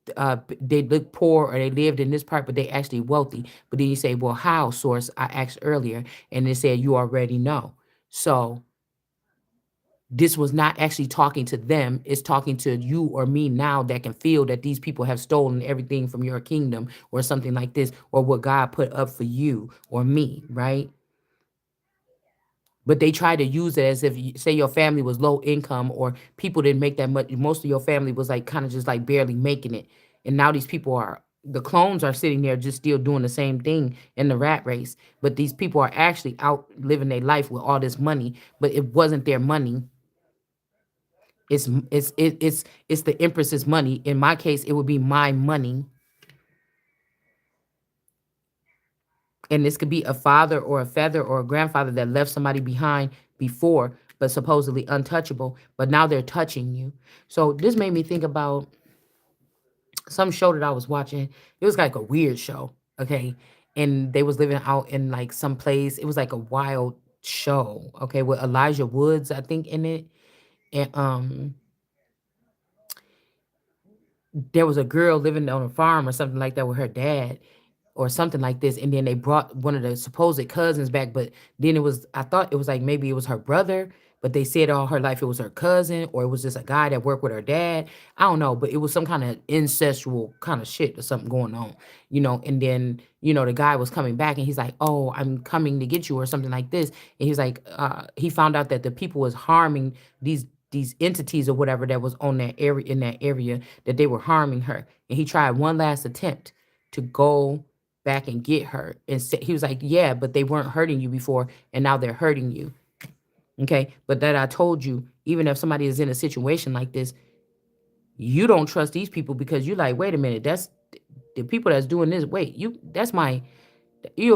They look poor or they lived in this part, but they actually wealthy. But then you say, well, how, source? I asked earlier, and they said you already know. So this was not actually talking to them. It's talking to you or me now that can feel that these people have stolen everything from your kingdom or something like this, or what God put up for you or me, right? But they try to use it as if, say, your family was low income or people didn't make that much. Most of your family was like kind of just like barely making it. And now these people are, the clones are sitting there just still doing the same thing in the rat race. But these people are actually out living their life with all this money, but it wasn't their money. It's the Empress's money. In my case, it would be my money. And this could be a father or a feather or a grandfather that left somebody behind before, but supposedly untouchable, but now they're touching you. So this made me think about some show that I was watching. It was like a weird show, okay? and they was living out in like some place. It was like a wild show, okay, with Elijah Woods, I think, in it. And there was a girl living on a farm or something like that with her dad or something like this. And then they brought one of the supposed cousins back, but then it was, I thought it was like maybe it was her brother, but they said all her life it was her cousin, or it was just a guy that worked with her dad. I don't know, but it was some kind of incestual kind of shit or something going on, and then, the guy was coming back and he's like, oh, I'm coming to get you or something like this. And he's like, he found out that the people was harming these entities or whatever that was on that area, in that area, that they were harming her. And he tried one last attempt to go back and get her. And he was like, yeah, but they weren't hurting you before, and now they're hurting you. Okay. But that I told you, even if somebody is in a situation like this, you don't trust these people because you're like, wait a minute, that's the people that's doing this. Wait, you'll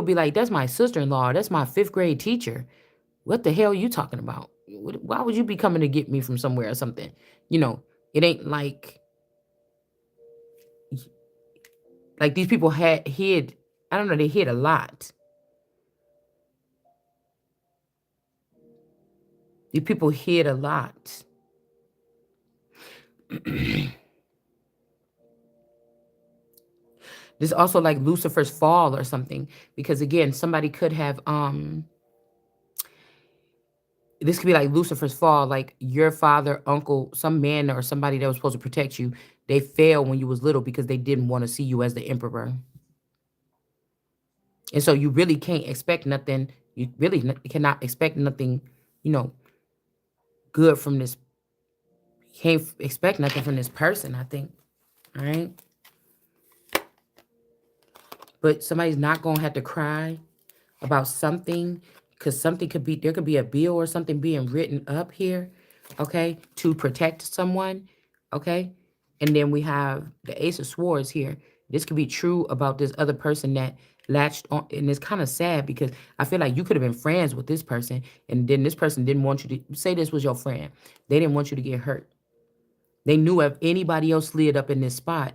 be like, that's my sister-in-law. That's my fifth grade teacher. What the hell are you talking about? Why would you be coming to get me from somewhere or something? You know, it ain't like these people had hid. I don't know. They hid a lot. These people hid a lot. This also like Lucifer's fall or something, because again, somebody could have this could be like Lucifer's fall, like your father, uncle, some man or somebody that was supposed to protect you, they failed when you was little because they didn't want to see you as the emperor. And so you really can't expect nothing. You really cannot expect nothing, you know, good from this. You can't expect nothing from this person, I think. All right. But somebody's not going to have to cry about something, because something could be, there could be a bill or something being written up here, okay, to protect someone, okay. And then we have the Ace of Swords here. This could be true about this other person that latched on, and it's kind of sad because I feel like you could have been friends with this person, and then this person didn't want you to, say this was your friend, they didn't want you to get hurt. They knew if anybody else slid up in this spot,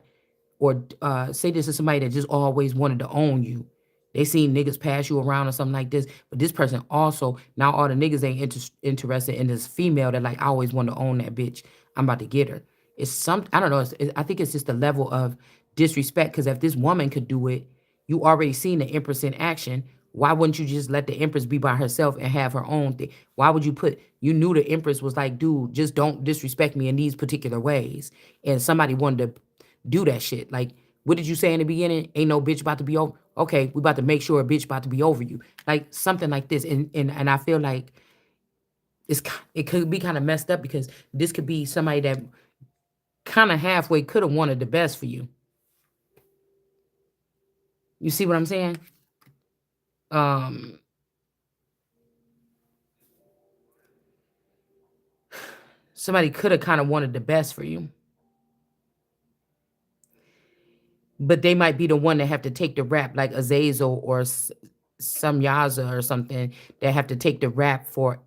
or say this is somebody that just always wanted to own you. They seen niggas pass you around or something like this, but this person also, now all the niggas ain't interested in this female that like, I always want to own that bitch. I'm about to get her. It's some, I don't know. I think it's just the level of disrespect. Because if this woman could do it, you already seen the Empress in action. Why wouldn't you just let the Empress be by herself and have her own thing? Why would you put, you knew the Empress was like, dude, just don't disrespect me in these particular ways. And somebody wanted to do that shit. Like, what did you say in the beginning? Ain't no bitch about to be over. Okay, we about to make sure a bitch about to be over you. Like something like this. And I feel like it could be kind of messed up because this could be somebody that kind of halfway could have wanted the best for you. You see what I'm saying? Um, Somebody could have kind of wanted the best for you. But they might be the one that have to take the rap, like Azazel or some Yaza or something, that have to take the rap for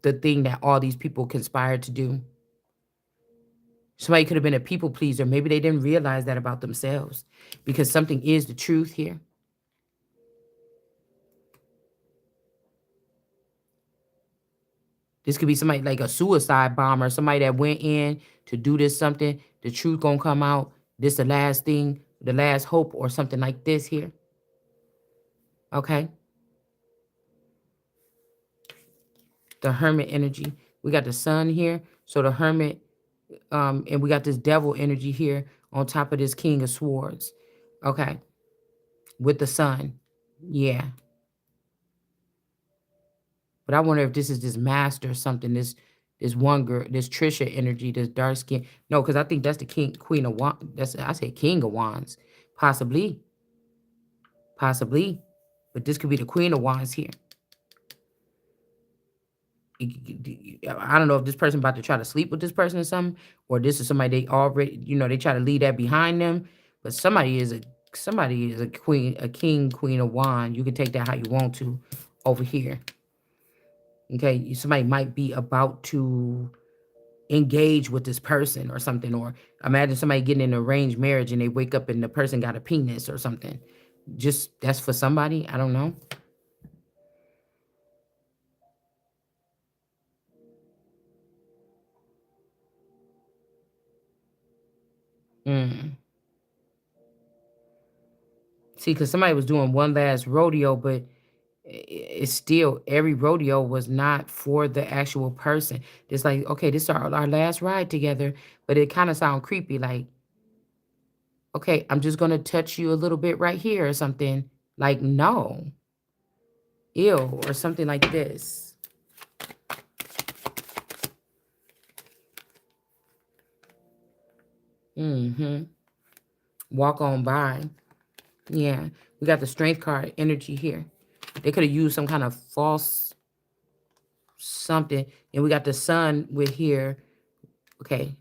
the thing that all these people conspired to do. Somebody could have been a people pleaser. Maybe they didn't realize that about themselves, because something is the truth here. This could be somebody like a suicide bomber, somebody that went in to do this something. The truth gonna come out. This the last thing, the last hope, or something like this here. Okay. The Hermit energy. We got the sun here. So the Hermit, and we got this devil energy here on top of this King of Swords. Okay. With the sun. Yeah. But I wonder if this is this master or something, this one girl, this Trisha energy, this dark skin. No, because I think that's the king, queen of wands. That's, I said king of wands. Possibly. Possibly. But this could be the queen of wands here. I don't know if this person about to try to sleep with this person or something, or this is somebody they already, they try to leave that behind them. But somebody is a queen, a king, queen of wand. You can take that how you want to over here. Okay, somebody might be about to engage with this person or something, or imagine somebody getting in an arranged marriage and they wake up and the person got a penis or something. Just that's for somebody. I don't know. Mm. See, because somebody was doing one last rodeo, but it's still every rodeo was not for the actual person. It's like, okay, this is our last ride together, but it kind of sound creepy. Like, okay, I'm just gonna touch you a little bit right here or something. Like, no, ew, or something like this. Mm-hmm. Walk on by. Yeah, we got the strength card energy here. They could have used some kind of false something, and we got the sun with here. Okay,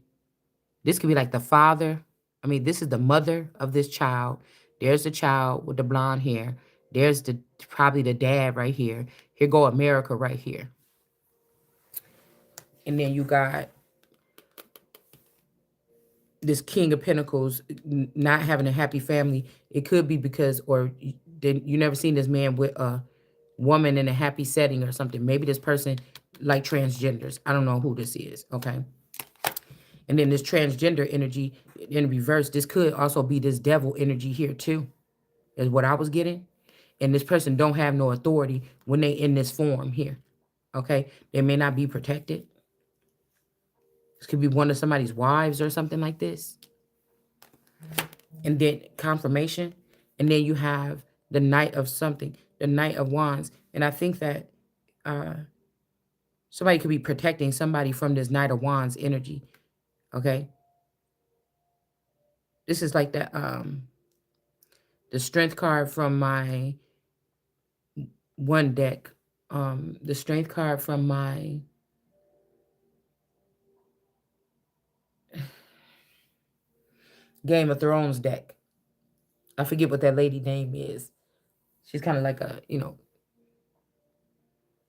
this could be like the father. I mean, this is the mother of this child. There's the child with the blonde hair. There's the probably the dad right here. Here go America right here. And then you got this King of Pentacles not having a happy family. It could be because, or you never seen this man with a woman in a happy setting or something. Maybe this person like transgenders. I don't know who this is. Okay. And then this transgender energy in reverse, this could also be this devil energy here too, is what I was getting. And this person don't have no authority when they in this form here. Okay. They may not be protected. This could be one of somebody's wives or something like this. And then confirmation. And then you have the Knight of something, the Knight of Wands. And I think that somebody could be protecting somebody from this Knight of Wands energy. Okay. This is like the strength card from my one deck. The strength card from my Game of Thrones deck. I forget what that lady name is. She's kind of like a,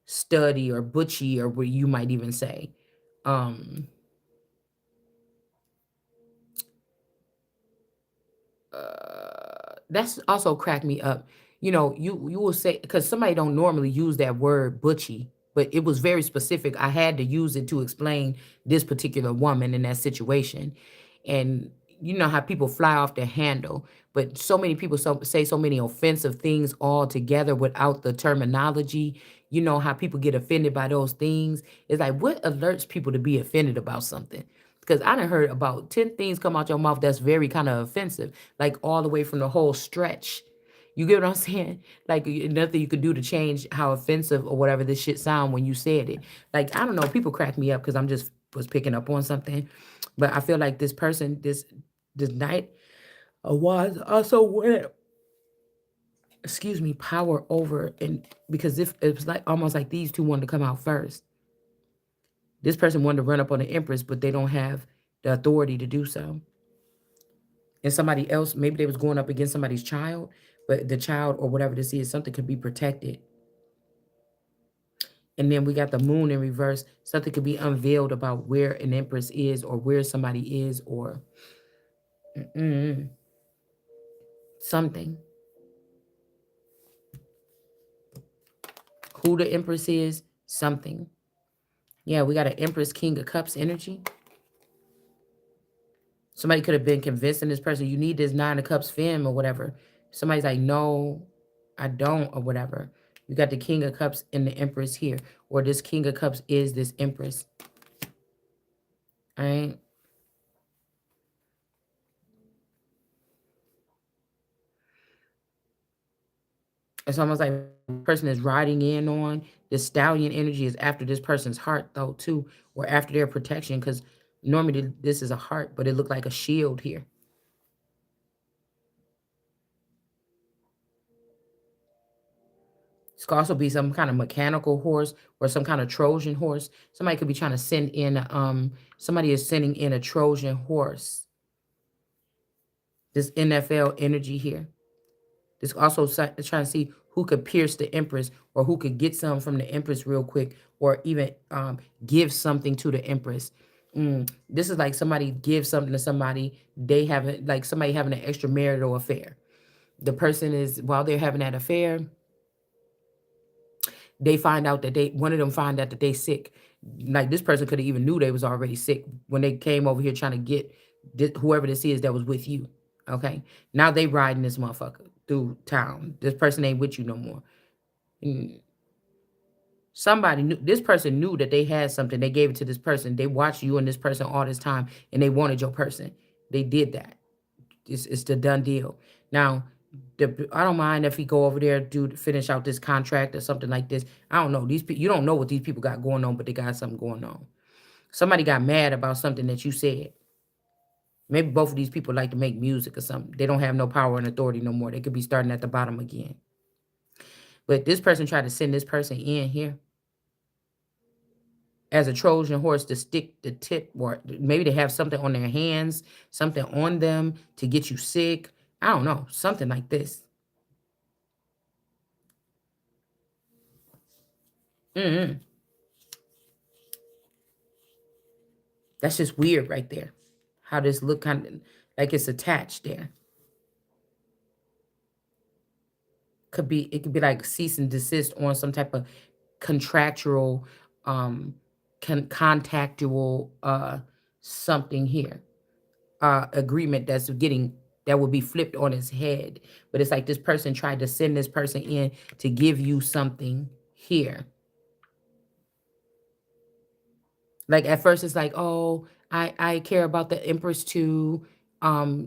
studdy or butchy or what you might even say. Um that's also cracked me up. You will say because somebody don't normally use that word butchy, but it was very specific. I had to use it to explain this particular woman in that situation. And you know how people fly off the handle, but so many people say so many offensive things all together without the terminology. You know how people get offended by those things. It's like what alerts people to be offended about something? Because I done heard about 10 things come out your mouth that's very kind of offensive, like all the way from the whole stretch. You get what I'm saying? Like nothing you could do to change how offensive or whatever this shit sound when you said it. Like I don't know, people crack me up because I'm just was picking up on something, but I feel like this person, this Knight was also went, excuse me, power over, and because if it was like almost like these two wanted to come out first. This person wanted to run up on the Empress, but they don't have the authority to do so. And somebody else, maybe they was going up against somebody's child, but the child or whatever this is, something could be protected. And then we got the moon in reverse. Something could be unveiled about where an Empress is or where somebody is or something. Who the Empress is, something. Yeah, we got an Empress King of Cups energy. Somebody could have been convincing this person, you need this Nine of Cups femme or whatever. Somebody's like, no, I don't, or whatever. You got the King of Cups and the Empress here. Or this King of Cups is this Empress. All right? It's almost like the person is riding in on the stallion energy is after this person's heart, though, too, or after their protection, because normally this is a heart, but it looked like a shield here. This could also be some kind of mechanical horse or some kind of Trojan horse. Somebody could be trying to send in, somebody is sending in a Trojan horse. This NFL energy here. This also trying to see who could pierce the Empress or who could get some from the Empress real quick or even give something to the Empress. This is like somebody gives something to somebody, they haven't, like somebody having an extramarital affair. The person is, while they're having that affair, they find out that one of them find out that they sick. Like this person could have even knew they was already sick when they came over here trying to get whoever this is that was with you. Okay, now they riding this motherfucker through town. This person ain't with you no more. Mm, somebody knew, this person knew that they had something. They gave it to this person. They watched you and this person all this time, and they wanted your person. They did that. It's the done deal. Now, I don't mind if he go over there do finish out this contract or something like this. I don't know these people. You don't know what these people got going on, but they got something going on. Somebody got mad about something that you said. Maybe both of these people like to make music or something. They don't have no power and authority no more. They could be starting at the bottom again. But this person tried to send this person in here as a Trojan horse to stick the tip, or maybe they have something on their hands, something on them to get you sick. I don't know, something like this. Mm-mm. That's just weird right there. How this look kind of like it's attached there. It could be like cease and desist on some type of contractual, um, contactual something here. Agreement that would be flipped on its head. But it's like this person tried to send this person in to give you something here. Like at first it's like, oh, I care about the Empress too.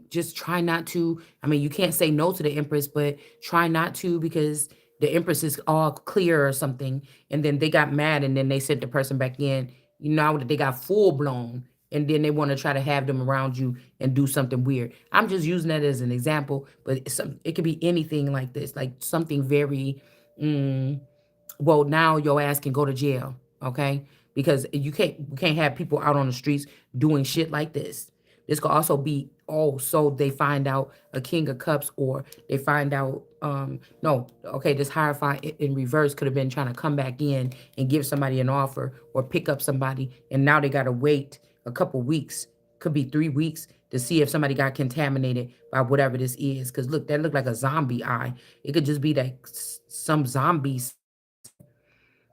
Just try not to. I mean, you can't say no to the Empress, but try not to because the Empress is all clear or something. And then they got mad and then they sent the person back in. You know that they got full blown, and then they want to try to have them around you and do something weird. I'm just using that as an example, but it could be anything like this, like something very mm, well, now your ass can go to jail, okay? Because we can't have people out on the streets doing shit like this. This could also be, oh, so they find out a King of Cups, or they find out no, okay, this Hierophant in reverse could have been trying to come back in and give somebody an offer or pick up somebody, and now they gotta wait a couple weeks, could be 3 weeks, to see if somebody got contaminated by whatever this is. Cause look, that looked like a zombie eye. It could just be like some zombies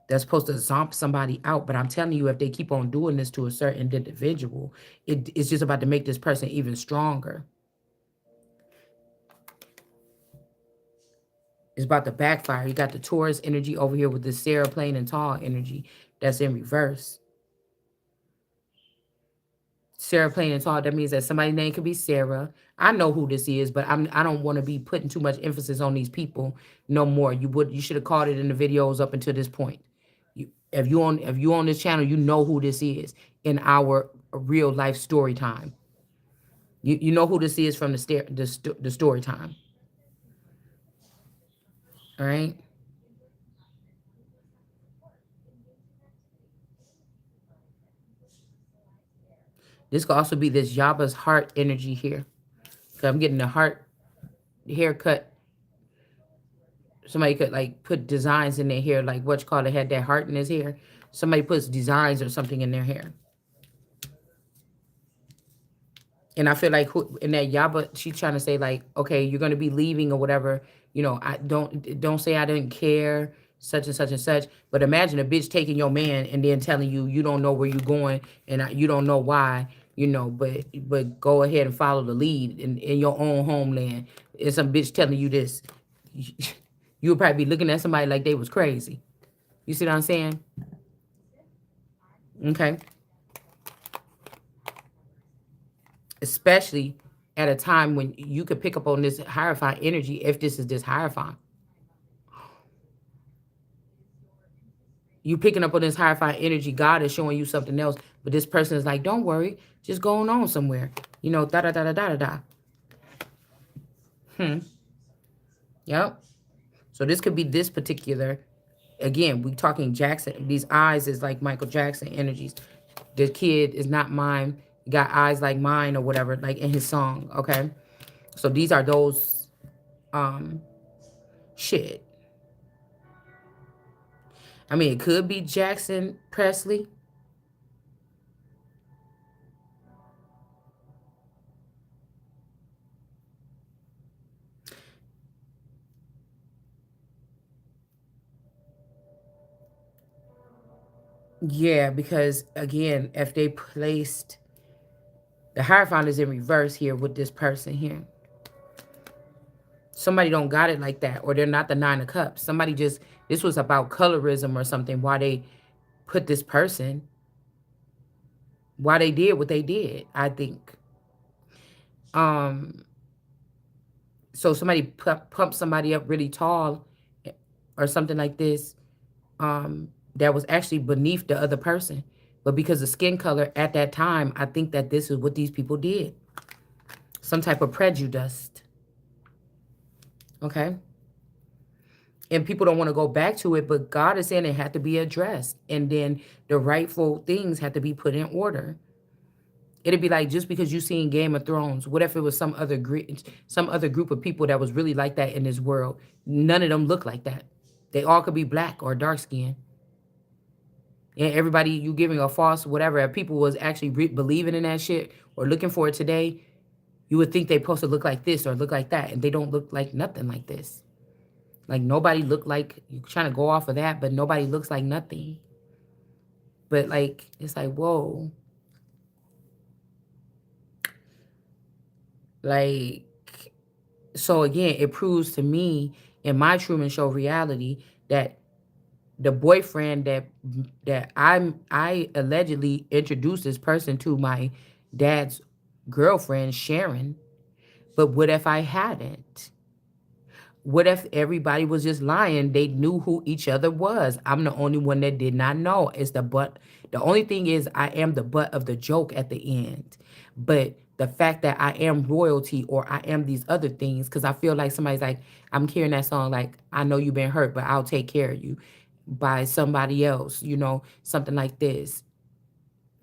that's supposed to zomp somebody out. But I'm telling you, if they keep on doing this to a certain individual, it's just about to make this person even stronger. It's about to backfire. You got the Taurus energy over here with the Sarah plane and tall energy that's in reverse. Sarah plane and tall, that means that somebody's name could be Sarah. I know who this is, but I don't want to be putting too much emphasis on these people no more. You should have called it in the videos up until this point. If you on this channel, you know who this is in our real life story time. You know who this is from the story time. All right. This could also be this Yaba's heart energy here. So I'm getting the heart haircut. Somebody could like put designs in their hair, like what you call it, had that heart in his hair. Somebody puts designs or something in their hair. And I feel like in that Yaba, she's trying to say like, okay, you're gonna be leaving or whatever. You know, I don't say I didn't care, such and such and such. But imagine a bitch taking your man and then telling you you don't know where you're going and you don't know why. You know, but go ahead and follow the lead in your own homeland. And some bitch telling you this, you would probably be looking at somebody like they was crazy. You see what I'm saying? Okay. Especially at a time when you could pick up on this Hierophant energy, if this is this Hierophant. You picking up on this Hierophant energy, God is showing you something else, but this person is like, don't worry, just going on somewhere. You know, da da da da da da da. Hmm. Yep. So this could be this particular, again, we talking Jackson. These eyes is like Michael Jackson energies. The kid is not mine. Got eyes like mine or whatever, like in his song. Okay. So these are those um shit. I mean, it could be Jackson Presley. Yeah, because again, if they placed the Hierophant is in reverse here with this person here. Somebody don't got it like that, or they're not the Nine of Cups. Somebody just, this was about colorism or something. Why they put this person, why they did what they did, I think. Um, so somebody pumped somebody up really tall or something like this, that was actually beneath the other person. But because of skin color at that time, I think that this is what these people did. Some type of prejudice. Okay. And people don't want to go back to it, but God is saying it had to be addressed. And then the rightful things had to be put in order. It'd be like, just because you seen Game of Thrones, what if it was some other group of people that was really like that in this world? None of them look like that. They all could be black or dark skinned. And everybody, you giving a false whatever. If people was actually believing in that shit or looking for it today, you would think they supposed to look like this or look like that, and they don't look like nothing like this. Like nobody looked like, you trying to go off of that, but nobody looks like nothing. But like, it's like, whoa. Like, so again, it proves to me in my Truman Show reality that the boyfriend that I allegedly introduced this person to my dad's girlfriend, Sharon. But what if I hadn't? What if everybody was just lying? They knew who each other was. I'm the only one that did not know. It's the butt. The only thing is I am the butt of the joke at the end. But the fact that I am royalty or I am these other things, because I feel like somebody's like, I'm hearing that song like, I know you've been hurt, but I'll take care of you by somebody else, something like this.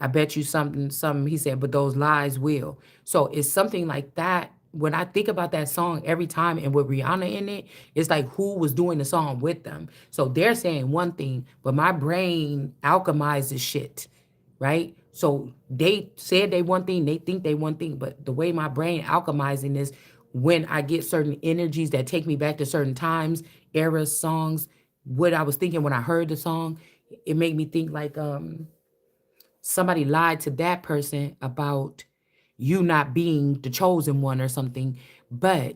I bet you something, he said, but those lies will. So it's something like that. When I think about that song every time and with Rihanna in it, it's like who was doing the song with them. So they're saying one thing, but my brain alchemizes shit, right? So they said they one thing, they think they one thing, but the way my brain alchemizing is when I get certain energies that take me back to certain times, eras, songs, what I was thinking when I heard the song, it made me think like somebody lied to that person about you not being the chosen one or something. But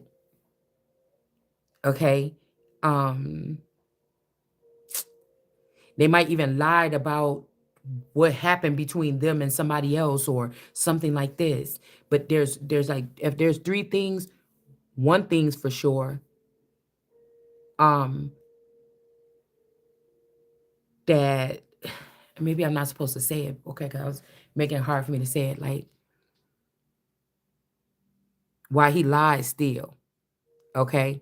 okay, um they might even lied about what happened between them and somebody else or something like this. But there's like, if there's three things, one thing's for sure, um that maybe I'm not supposed to say it, okay, because I was making it hard for me to say it, like why he lied still. Okay.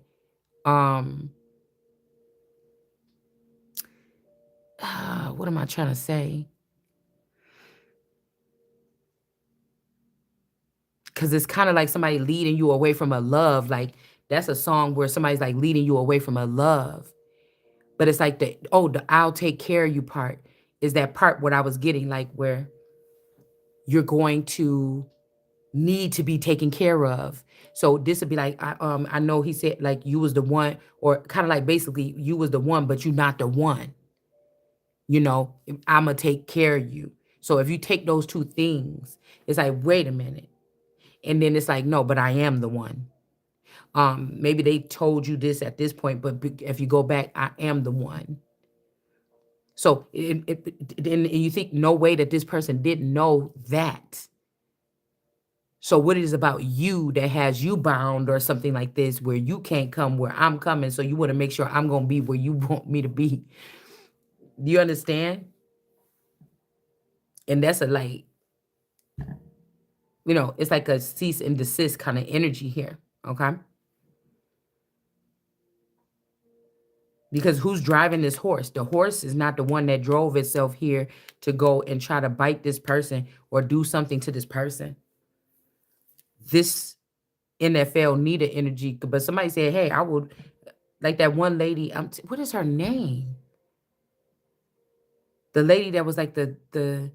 um what am I trying to say? Because it's kind of like somebody leading you away from a love. Like that's a song where somebody's like leading you away from a love. But it's like the I'll take care of you part is that part what I was getting, like where you're going to need to be taken care of. So this would be like, I know he said like you was the one, or kind of like basically you was the one, but you not the one. I'ma take care of you. So if you take those two things, it's like, wait a minute. And then it's like, no, but I am the one. Maybe they told you this at this point, but if you go back, I am the one. So and you think no way that this person didn't know that. So what it is about you that has you bound or something like this, where you can't come where I'm coming, so you want to make sure I'm gonna be where you want me to be. Do you understand? And that's a like, it's like a cease and desist kind of energy here. Okay. Because who's driving this horse? The horse is not the one that drove itself here to go and try to bite this person or do something to this person. This NFL needed energy, but somebody said, "Hey, I would like that one lady. What is her name? The lady that was like the.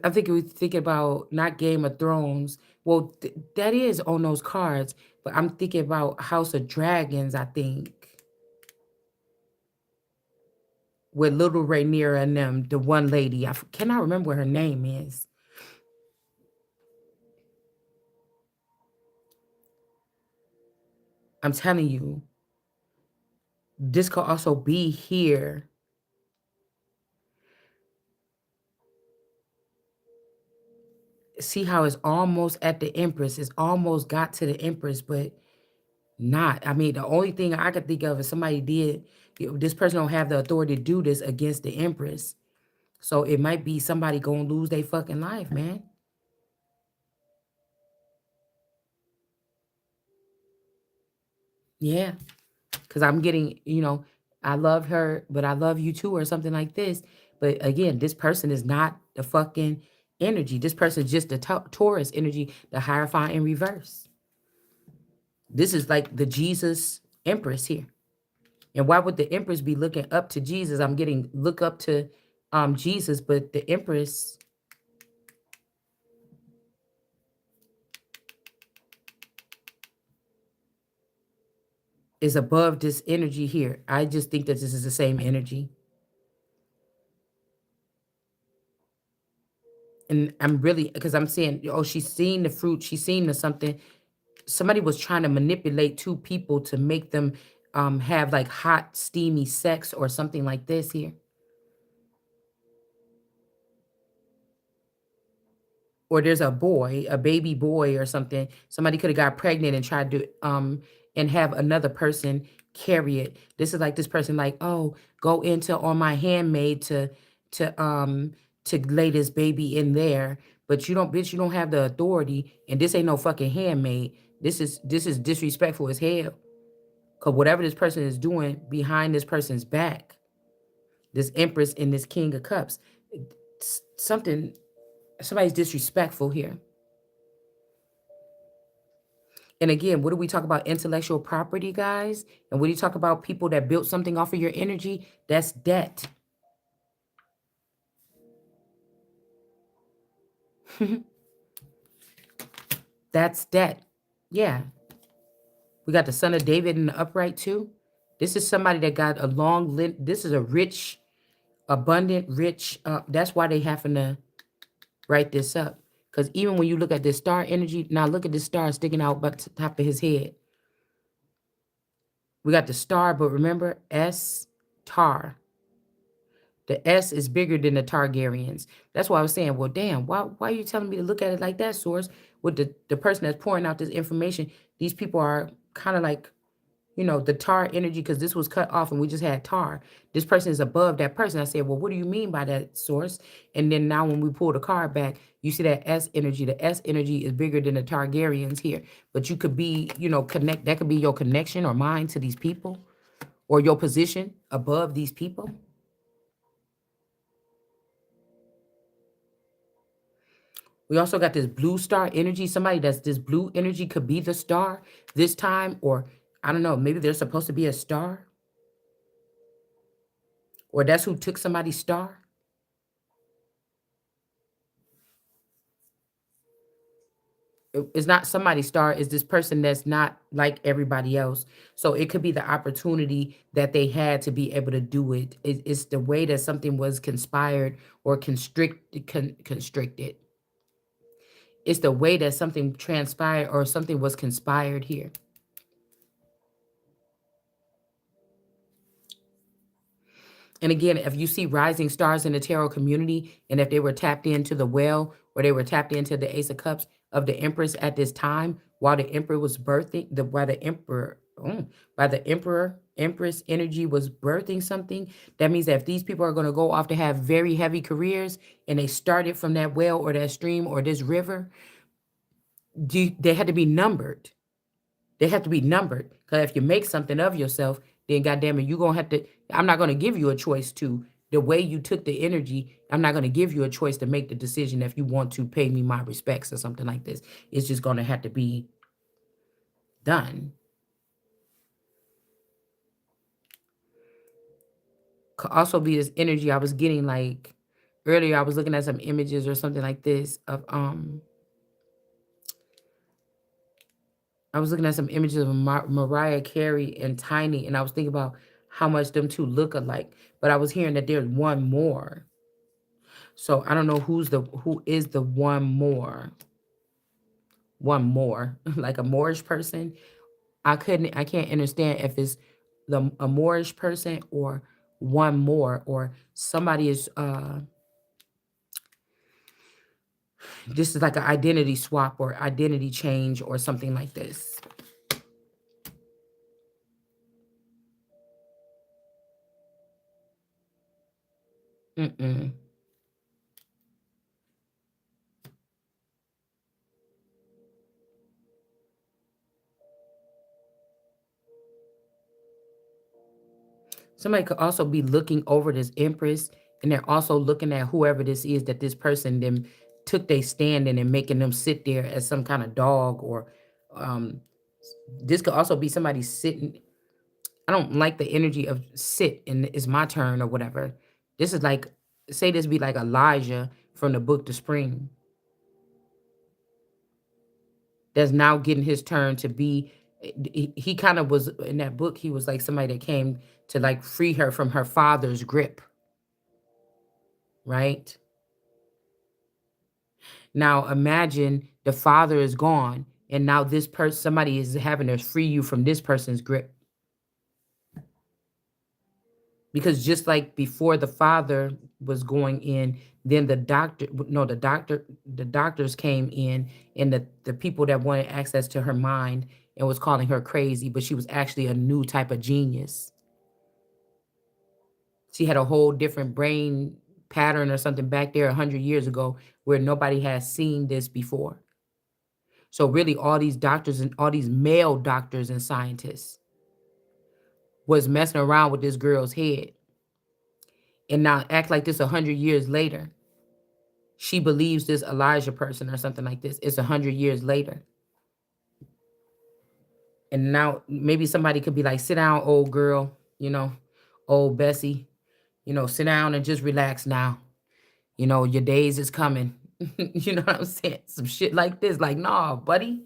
I think we thinking about not Game of Thrones. Well, that is on those cards, but I'm thinking about House of Dragons. I think with little Rhaenyra and them, the one lady. Cannot remember what her name is. I'm telling you, this could also be here. See how it's almost at the Empress. It's almost got to the Empress, but not. I mean, the only thing I could think of is somebody did. This person don't have the authority to do this against the Empress. So it might be somebody gonna lose their fucking life, man. Yeah. Because I'm getting, I love her, but I love you too, or something like this. But again, this person is not the fucking energy. This person is just the Taurus energy, the Hierophant in reverse. This is like the Jesus Empress here. And why would the Empress be looking up to Jesus? I'm getting look up to Jesus, but the Empress is above this energy here. I just think that this is the same energy. And I'm really, because I'm saying, oh, she's seen the fruit, she's seen the something. Somebody was trying to manipulate two people to make them have like hot, steamy sex or something like this here. Or there's a boy, a baby boy or something. Somebody could have got pregnant and tried to and have another person carry it. This is like this person like, oh, go into on my handmaid to to lay this baby in there. But you don't, bitch, you don't have the authority, and this ain't no fucking handmaid. This is disrespectful as hell. Cause whatever this person is doing behind this person's back, this Empress and this King of Cups, something, somebody's disrespectful here. And again, what do we talk about? Intellectual property, guys? And when you talk about people that built something off of your energy, that's debt. That's debt. Yeah. We got the son of David in the upright too. This is somebody that got a long, this is a rich, abundant, rich. That's why they having to write this up. Because even when you look at this star energy, now look at this star sticking out by the top of his head. We got the star, but remember, S, tar. The S is bigger than the Targaryens. That's why I was saying, well, damn, why are you telling me to look at it like that, source? With the person that's pouring out this information, these people are kind of like, the tar energy, because this was cut off and we just had tar. This person is above that person. I said, well, what do you mean by that, source? And then now when we pull the card back, you see that S energy. The S energy is bigger than the Targaryens here. But you could be, connect. That could be your connection or mind to these people, or your position above these people. We also got this blue star energy. Somebody that's this blue energy could be the star this time, or I don't know, maybe there's supposed to be a star, or that's who took somebody's star. It's not somebody's star, it's this person that's not like everybody else. So it could be the opportunity that they had to be able to do it. It's the way that something was conspired or constricted. It's the way that something transpired or something was conspired here. And again, if you see rising stars in the tarot community, and if they were tapped into the well, or they were tapped into the Ace of Cups of the Empress at this time, while the Emperor was birthing, while the Emperor, Empress energy was birthing something, that means that if these people are going to go off to have very heavy careers, and they started from that well or that stream or this river, they had to be numbered. They have to be numbered. Because if you make something of yourself, then goddamn it, you're gonna have to. I'm not gonna give you a choice to the way you took the energy. I'm not gonna give you a choice to make the decision if you want to pay me my respects or something like this. It's just gonna have to be done. Could also be this energy I was getting like earlier. I was looking at some images or something like this of I was looking at some images of Mariah Carey and Tiny, and I was thinking about how much them two look alike. But I was hearing that there's one more. So I don't know who is the one more, like a Moorish person. I can't understand if it's a Moorish person or one more or somebody is this is like an identity swap or identity change or something like this. Mm-mm. Somebody could also be looking over this Empress, and they're also looking at whoever this is that this person then took they stand in and making them sit there as some kind of dog or um this could also be somebody sitting. I don't like the energy of sit and it's my turn or whatever. This is like, say this be like Elijah from the book to spring that's now getting his turn to be. He kind of was in that book. He was like somebody that came to like free her from her father's grip, right? Now imagine the father is gone, and now this person, somebody is having to free you from this person's grip. Because just like before the father was going in, then the doctor, no, the doctors came in, and the people that wanted access to her mind and was calling her crazy, but she was actually a new type of genius. She had a whole different brain pattern or something back there 100 years ago where nobody has seen this before. So really all these doctors and all these male doctors and scientists was messing around with this girl's head and now act like this 100 years later. She believes this Elijah person or something like this. It's 100 years later. And now maybe somebody could be like, sit down, old girl, old Bessie, sit down and just relax now. Your days is coming. You know what I'm saying? Some shit like this. Like, nah, buddy.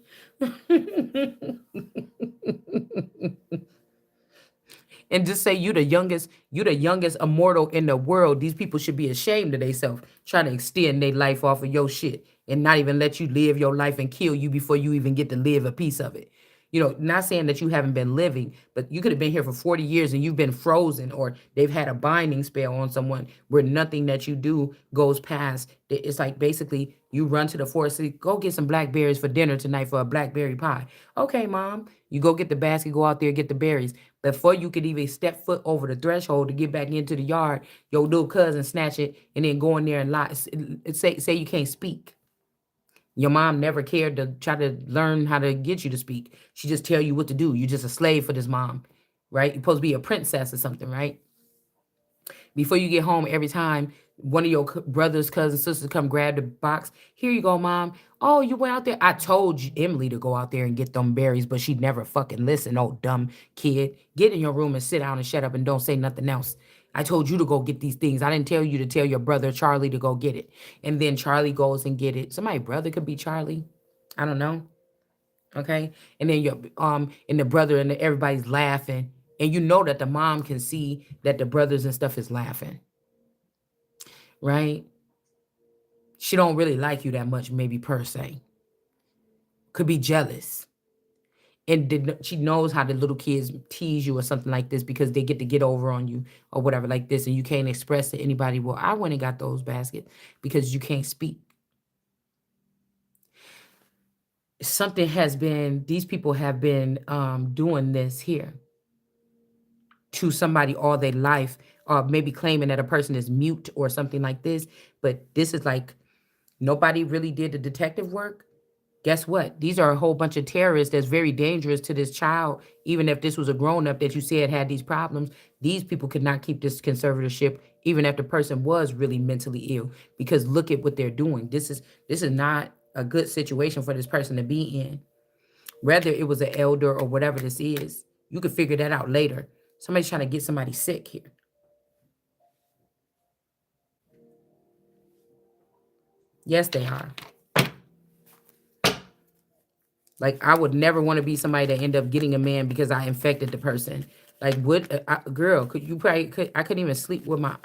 And just say you the youngest immortal in the world. These people should be ashamed of themselves trying to extend their life off of your shit and not even let you live your life and kill you before you even get to live a piece of it. Not saying that you haven't been living, but you could have been here for 40 years and you've been frozen, or they've had a binding spell on someone where nothing that you do goes past. It's like basically you run to the forest, say, go get some blackberries for dinner tonight for a blackberry pie. Okay, mom. You go get the basket, go out there, get the berries. Before you could even step foot over the threshold to get back into the yard, your little cousin snatch it and then go in there and lie. Say you can't speak. Your mom never cared to try to learn how to get you to speak. She just tell you what to do. You're just a slave for this mom, right? You're supposed to be a princess or something, right? Before you get home, every time one of your brothers, cousins, sisters come grab the box, here you go, mom. Oh, you went out there. I told you, Emily, to go out there and get them berries, but she never fucking listened. Oh, dumb kid. Get in your room and sit down and shut up and don't say nothing else. I told you to go get these things. I didn't tell you to tell your brother Charlie to go get it. And then Charlie goes and get it. Somebody brother could be Charlie. I don't know. Okay. And then your and the brother and everybody's laughing. And you know that the mom can see that the brothers and stuff is laughing. Right? She don't really like you that much, maybe per se. Could be jealous. And she knows how the little kids tease you or something like this because they get over on you or whatever like this, and you can't express to anybody, well, I went and got those baskets because you can't speak. Something has been, these people have been doing this here to somebody all their life, or maybe claiming that a person is mute or something like this. But this is like nobody really did the detective work. Guess what? These are a whole bunch of terrorists that's very dangerous to this child. Even if this was a grown up that you said had these problems, these people could not keep this conservatorship, even if the person was really mentally ill. Because look at what they're doing. This is not a good situation for this person to be in. Whether it was an elder or whatever this is, you could figure that out later. Somebody's trying to get somebody sick here. Yes, they are. Like, I would never want to be somebody that end up getting a man because I infected the person. Like, what, girl? Could you probably could? I couldn't even sleep with my.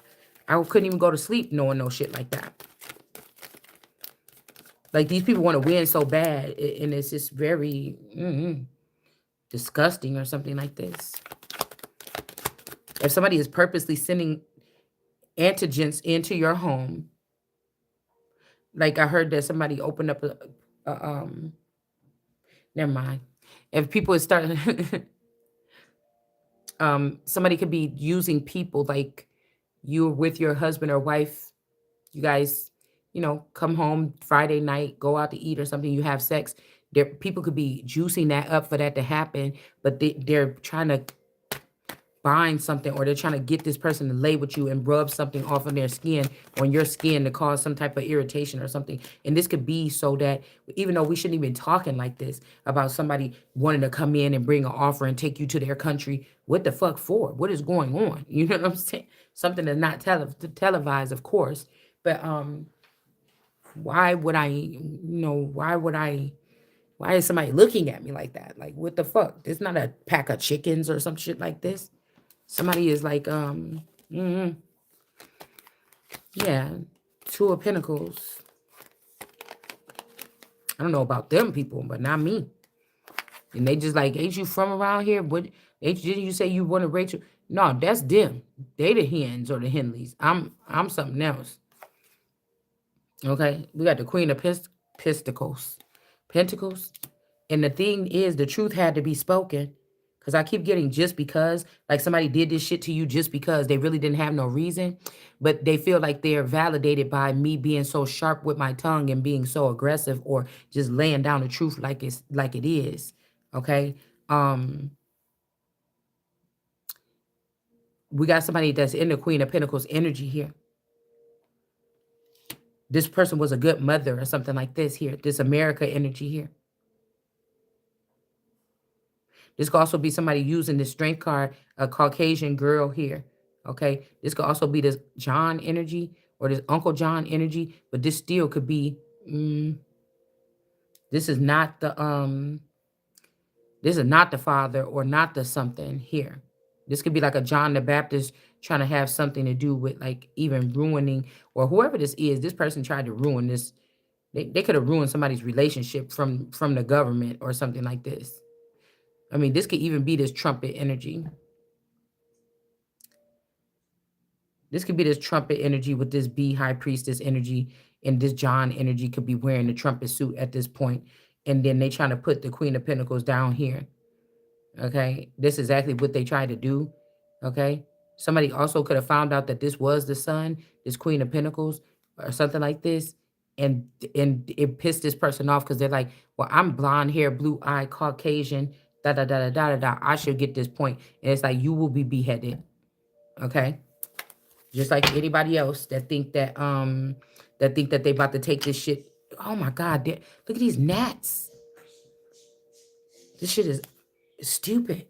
I couldn't even go to sleep knowing no shit like that. Like these people want to win so bad, and it's just very disgusting or something like this. If somebody is purposely sending antigens into your home, like I heard that somebody opened up a never mind. If people is starting, somebody could be using people like you're with your husband or wife. You guys, come home Friday night, go out to eat or something. You have sex. There, people could be juicing that up for that to happen, but they're trying to bind something, or they're trying to get this person to lay with you and rub something off of their skin, on your skin, to cause some type of irritation or something. And this could be so that, even though we shouldn't even be talking like this about somebody wanting to come in and bring an offer and take you to their country, what the fuck for? What is going on? You know what I'm saying? Something that's not televised, of course, but why would I, why is somebody looking at me like that? Like, what the fuck? It's not a pack of chickens or some shit like this. Somebody is like, yeah, Two of Pentacles. I don't know about them people, but not me. And they just like, ain't you from around here? What? Didn't you say you wanted Rachel? No, that's them. They the hens or the Henleys. I'm something else. Okay, we got the Queen of Pentacles. Pentacles. And the thing is, the truth had to be spoken. Because I keep getting just because, like somebody did this shit to you just because they really didn't have no reason. But they feel like they're validated by me being so sharp with my tongue and being so aggressive, or just laying down the truth like it is. Okay. We got somebody that's in the Queen of Pentacles energy here. This person was a good mother or something like this here. This America energy here. This could also be somebody using the strength card, a Caucasian girl here. Okay. This could also be this John energy or this Uncle John energy, but this still could be, this is not the father or not the something here. This could be like a John the Baptist trying to have something to do with like even ruining, or whoever this is, this person tried to ruin this. They could have ruined somebody's relationship from the government or something like this. I mean, this could even be this trumpet energy. This could be this trumpet energy with this B high priestess energy, and this John energy could be wearing the trumpet suit at this point. And then they trying to put the Queen of Pentacles down here. Okay. This is exactly what they tried to do. Okay. Somebody also could have found out that this was the sun, this Queen of Pentacles, or something like this. And it pissed this person off because they're like, well, I'm blonde hair, blue eye, Caucasian, da da da da da da da. I should get this point. And it's like, you will be beheaded. Okay. Just like anybody else that think that they about to take this shit. Oh my God, look at these gnats. This shit is stupid.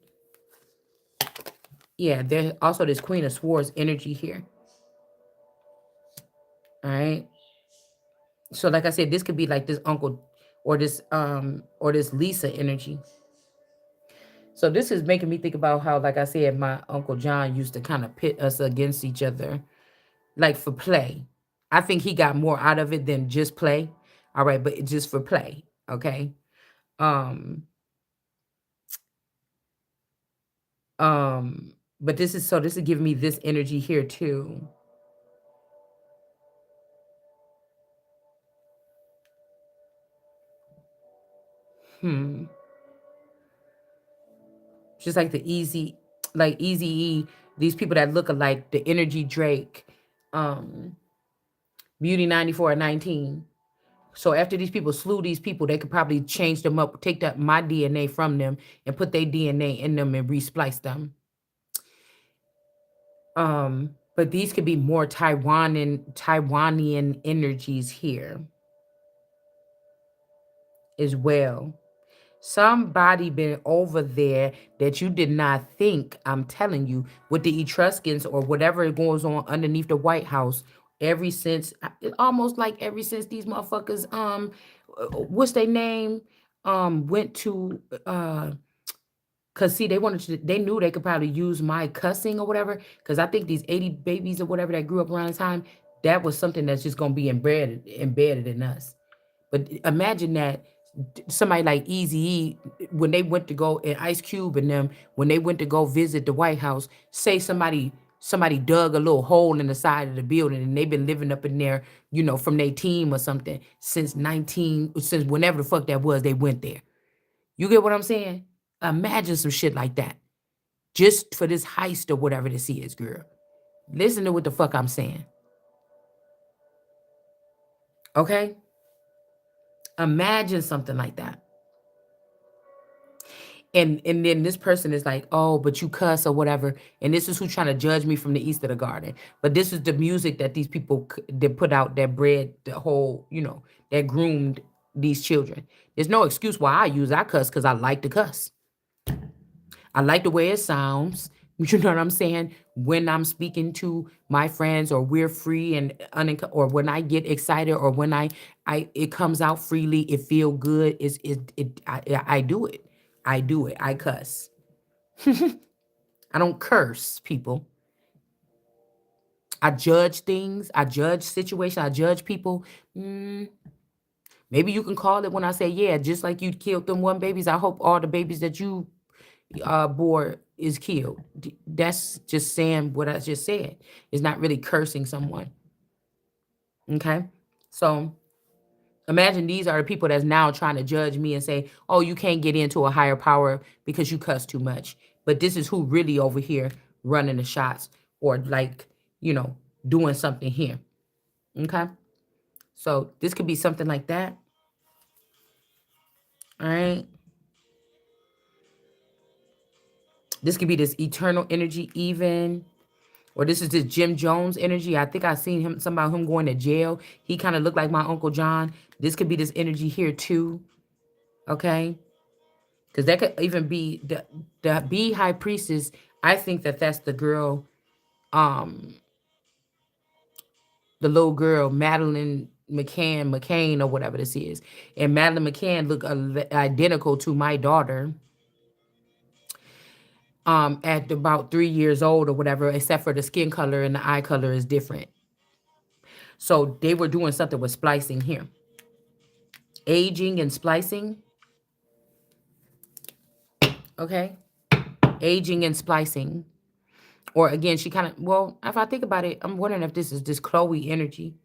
Yeah, there's also this Queen of Swords energy here. All right. So like I said, this could be like this uncle or this Lisa energy. So this is making me think about how, like I said, my Uncle John used to kind of pit us against each other, like for play. I think he got more out of it than just play. All right, but just for play. Okay. Um, but this is giving me this energy here too. Just like the Easy E, these people that look alike, the Energy Drake, um, Beauty 94 and 19. So after these people slew these people, they could probably change them up, take that my DNA from them and put their DNA in them and resplice them. But these could be more Taiwanian energies here as well. Somebody been over there that you did not think, I'm telling you, with the Etruscans or whatever goes on underneath the White House, ever since, almost like ever since these motherfuckers, what's their name, went to, Cause see, they knew they could probably use my cussing or whatever. Cause I think these 80 babies or whatever that grew up around the time, that was something that's just gonna be embedded in us. But imagine that somebody like Easy E, when they went to go, and Ice Cube and them, when they went to go visit the White House, say somebody dug a little hole in the side of the building and they've been living up in there, from their team or something since whenever the fuck that was, they went there. You get what I'm saying? Imagine some shit like that. Just for this heist or whatever this is, girl. Listen to what the fuck I'm saying. Okay? Imagine something like that. And then this person is like, oh, but you cuss or whatever, and this is who's trying to judge me from the east of the garden. But this is the music that these people that put out, that bred the whole, that groomed these children. There's no excuse why I cuss, because I like to cuss. I like the way it sounds. You know what I'm saying? When I'm speaking to my friends, or we're free and or when I get excited, or when I it comes out freely, it feel good. I do it. I do it. I cuss. I don't curse people. I judge things. I judge situations. I judge people. Maybe you can call it when I say, yeah, just like you killed them one babies, I hope all the babies that you bore is killed. That's just saying what I just said. It's not really cursing someone. Okay? So imagine these are the people that's now trying to judge me and say, oh, you can't get into a higher power because you cuss too much. But this is who really over here running the shots, or like, doing something here. Okay? So this could be something like that. All right? This could be this eternal energy, even. Or this is this Jim Jones energy. I think I seen something about him going to jail. He kind of looked like my Uncle John. This could be this energy here too. Okay? Because that could even be the bee high priestess. I think that that's the girl, um, the little girl, Madeline McCain, or whatever this is. And Madeline McCann look identical to my daughter, at about 3 years old or whatever, except for the skin color and the eye color is different. So they were doing something with splicing here. Aging and splicing. Okay. Aging and splicing. Or again, she kind of, well, if I think about it, I'm wondering if this is this Chloe energy.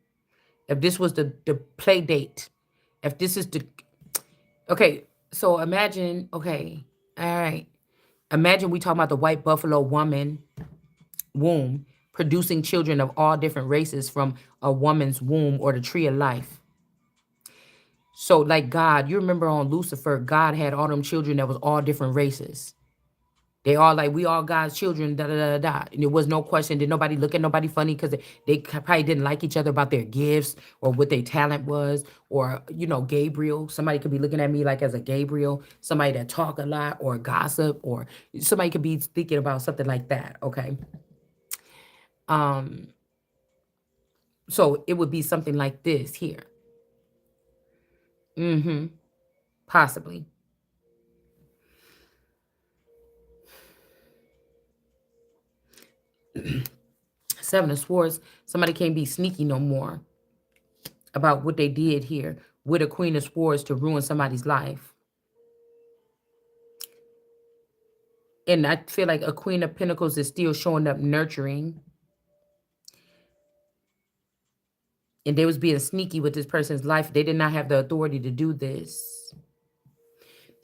If this was the play date. If this is the, okay, so imagine, okay, all right. Imagine we talking about the white buffalo woman womb producing children of all different races from a woman's womb, or the tree of life. So like God, you remember on Lucifer, God had all them children that was all different races. They all like, we all God's children, da da da da. And there was no question. Did nobody look at nobody funny because they probably didn't like each other about their gifts or what their talent was, or Gabriel. Somebody could be looking at me like as a Gabriel, somebody that talk a lot, or gossip, or somebody could be thinking about something like that. Okay. So it would be something like this here. Possibly. Seven of Swords. Somebody can't be sneaky no more about what they did here with a Queen of Swords to ruin somebody's life. And I feel like a Queen of Pentacles is still showing up nurturing. And they was being sneaky with this person's life. They did not have the authority to do this.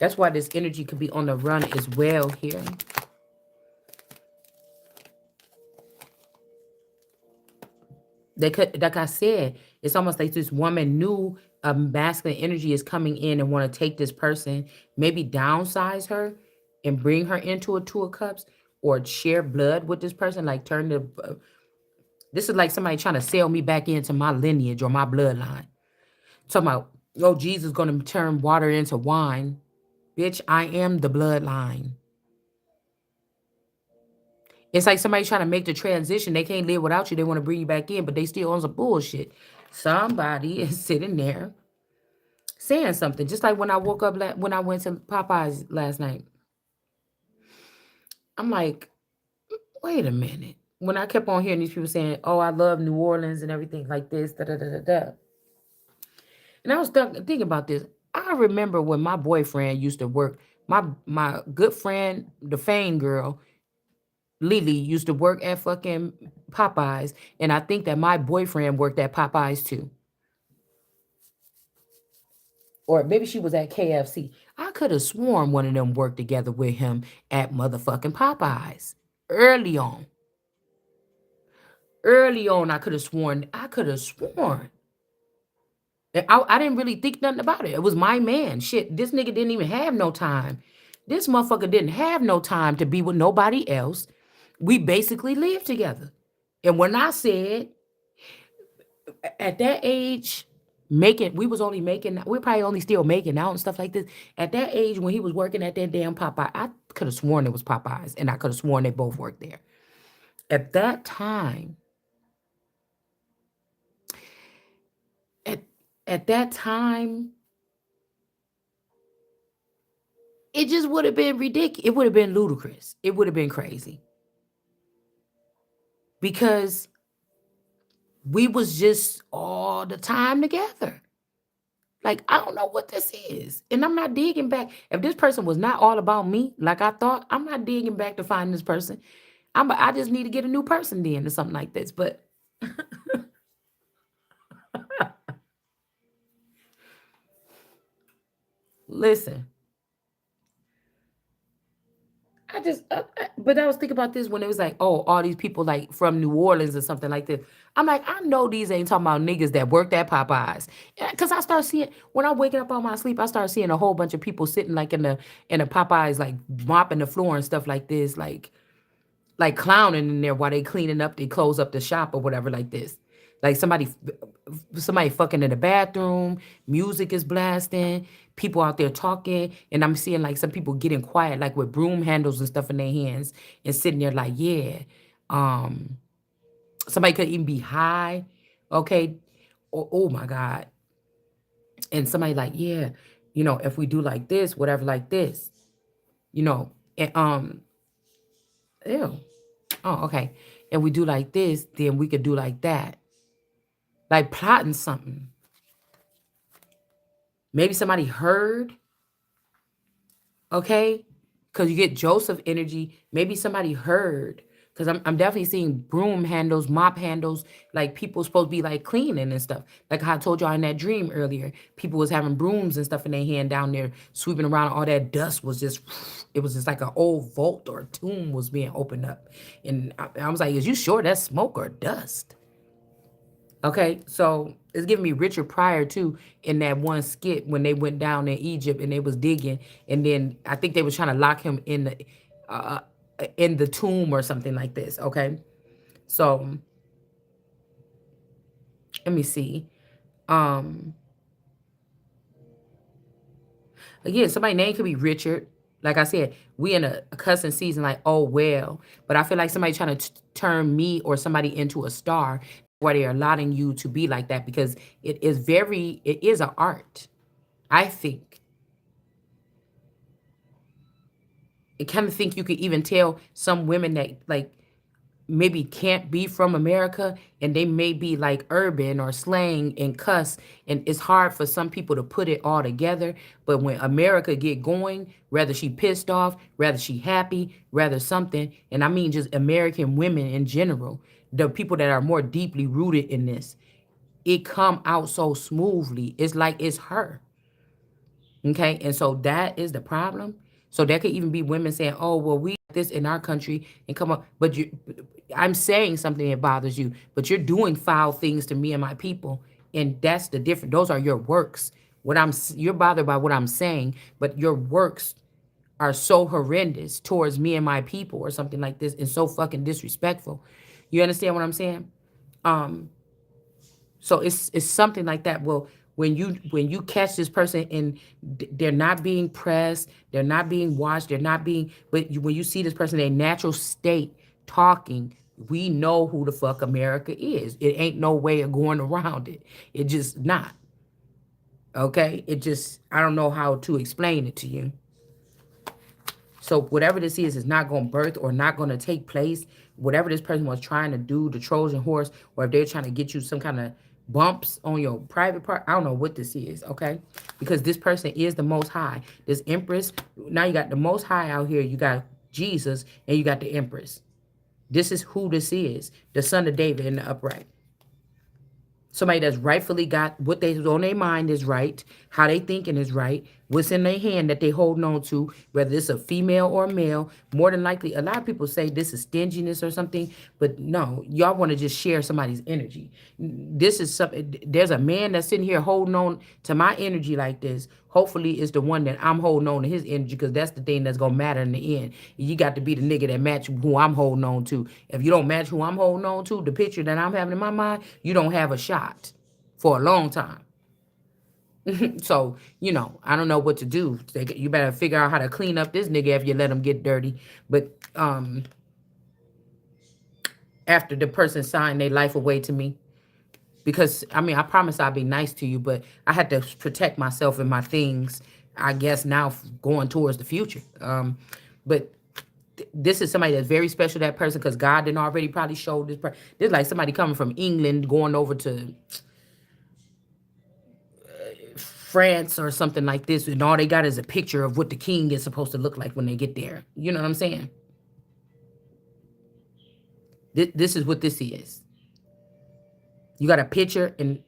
That's why this energy could be on the run as well here. They could, like I said, it's almost like this woman knew a masculine energy is coming in and want to take this person, maybe downsize her and bring her into a Two of Cups, or share blood with this person, like turn the, this is like somebody trying to sell me back into my lineage or my bloodline. Talking about, oh, Jesus is going to turn water into wine. Bitch, I am the bloodline. It's like somebody trying to make the transition. They can't live without you. They want to bring you back in, but they still on some bullshit. Somebody is sitting there saying something. Just like when I woke up, when I went to Popeyes last night. I'm like, wait a minute. When I kept on hearing these people saying, "Oh, I love New Orleans and everything like this," da da da da da, and I was thinking about this. I remember when my boyfriend used to work. My good friend, the Fame girl, Lily, used to work at fucking Popeyes, and I think that my boyfriend worked at Popeyes too, or maybe she was at KFC. I could have sworn one of them worked together with him at motherfucking Popeyes early on. Early on, I could have sworn. I could have sworn. I didn't really think nothing about it. It was my man. Shit, this nigga didn't even have no time. This motherfucker didn't have no time to be with nobody else. We basically lived together. And when I said at that age, we was only making, we're probably only still making out and stuff like this. At that age, when he was working at that damn Popeye, I could have sworn it was Popeyes, and I could have sworn they both worked there. At that time, at at that time, it just would have been ridiculous. It would have been ludicrous. It would have been crazy because we was just all the time together. Like, I don't know what this is. And I'm not digging back. If this person was not all about me, like I thought, I'm not digging back to find this person. I just need to get a new person then or something like this. But listen, but I was thinking about this when it was like, oh, all these people like from New Orleans or something like this. I'm like, I know these ain't talking about niggas that worked at Popeyes, because I start seeing when I'm waking up on my sleep, I start seeing a whole bunch of people sitting like in the Popeyes, like mopping the floor and stuff like this, like clowning in there while they cleaning up, they close up the shop or whatever like this. Like somebody fucking in the bathroom, music is blasting, people out there talking, and I'm seeing like some people getting quiet, like with broom handles and stuff in their hands, and sitting there like, yeah. Um, Somebody could even be high, okay? Oh my God. And somebody like, yeah, if we do like this, whatever like this, and ew. Oh, okay. And we do like this, then we could do like that. Like plotting something. Maybe somebody heard, okay? Because you get Joseph energy. Maybe somebody heard. Because I'm definitely seeing broom handles, mop handles, like people supposed to be like cleaning and stuff. Like I told y'all in that dream earlier, people was having brooms and stuff in their hand down there, sweeping around. All that dust was just, it was just like an old vault or tomb was being opened up. And I was like, is you sure that's smoke or dust? Okay, so it's giving me Richard Pryor too in that one skit when they went down in Egypt and they was digging, and then I think they was trying to lock him uh, in the tomb or something like this. Okay, so let me see. Um, Again, somebody name could be Richard. Like I said, we in a cussing season. Like, oh well, but I feel like somebody trying to turn me or somebody into a star where they are allowing you to be like that because it is an art. I think I kind of think you could even tell some women that like maybe can't be from America and they may be like urban or slang and cuss, and it's hard for some people to put it all together. But when America get going, whether she pissed off, whether she happy, whether something, and I mean just American women in general, the people that are more deeply rooted in this, it come out so smoothly. It's like it's her. Okay, and so that is the problem. So there could even be women saying, "Oh, well, we this in our country and come up," but I'm saying something that bothers you, but you're doing foul things to me and my people, and that's the difference. Those are your works. You're bothered by what I'm saying, but your works are so horrendous towards me and my people, or something like this, and so fucking disrespectful. You understand what I'm saying? Um, so it's something like that. Well, when you catch this person and they're not being pressed, they're not being watched, they're not being. But when you see this person in a natural state talking, we know who the fuck America is. It ain't no way of going around it. It just not. Okay. It just I don't know how to explain it to you. So whatever this is not going to birth or not going to take place. Whatever this person was trying to do, the Trojan horse, or if they're trying to get you some kind of bumps on your private part, I don't know what this is, okay? Because this person is the Most High. This Empress, now you got the Most High out here. You got Jesus and you got the Empress. This is who this is, the son of David in the upright. Somebody that's rightfully got what they on their mind is right, how they thinking is right, what's in their hand that they holding on to, whether it's a female or a male. More than likely, a lot of people say this is stinginess or something, but no, y'all want to just share somebody's energy. This is something. There's a man that's sitting here holding on to my energy like this. Hopefully, it's the one that I'm holding on to his energy, because that's the thing that's gonna matter in the end. You got to be the nigga that match who I'm holding on to. If you don't match who I'm holding on to, the picture that I'm having in my mind, you don't have a shot for a long time. So, I don't know what to do. You better figure out how to clean up this nigga if you let him get dirty. But after the person signed their life away to me, because I promise I'll be nice to you, but I had to protect myself and my things, I guess, now going towards the future. But this is somebody that's very special, that person, because God didn't already probably show this person. This is like somebody coming from England going over to France or something like this, and all they got is a picture of what the king is supposed to look like when they get there. You know what I'm saying? This is what this is. You got a picture, and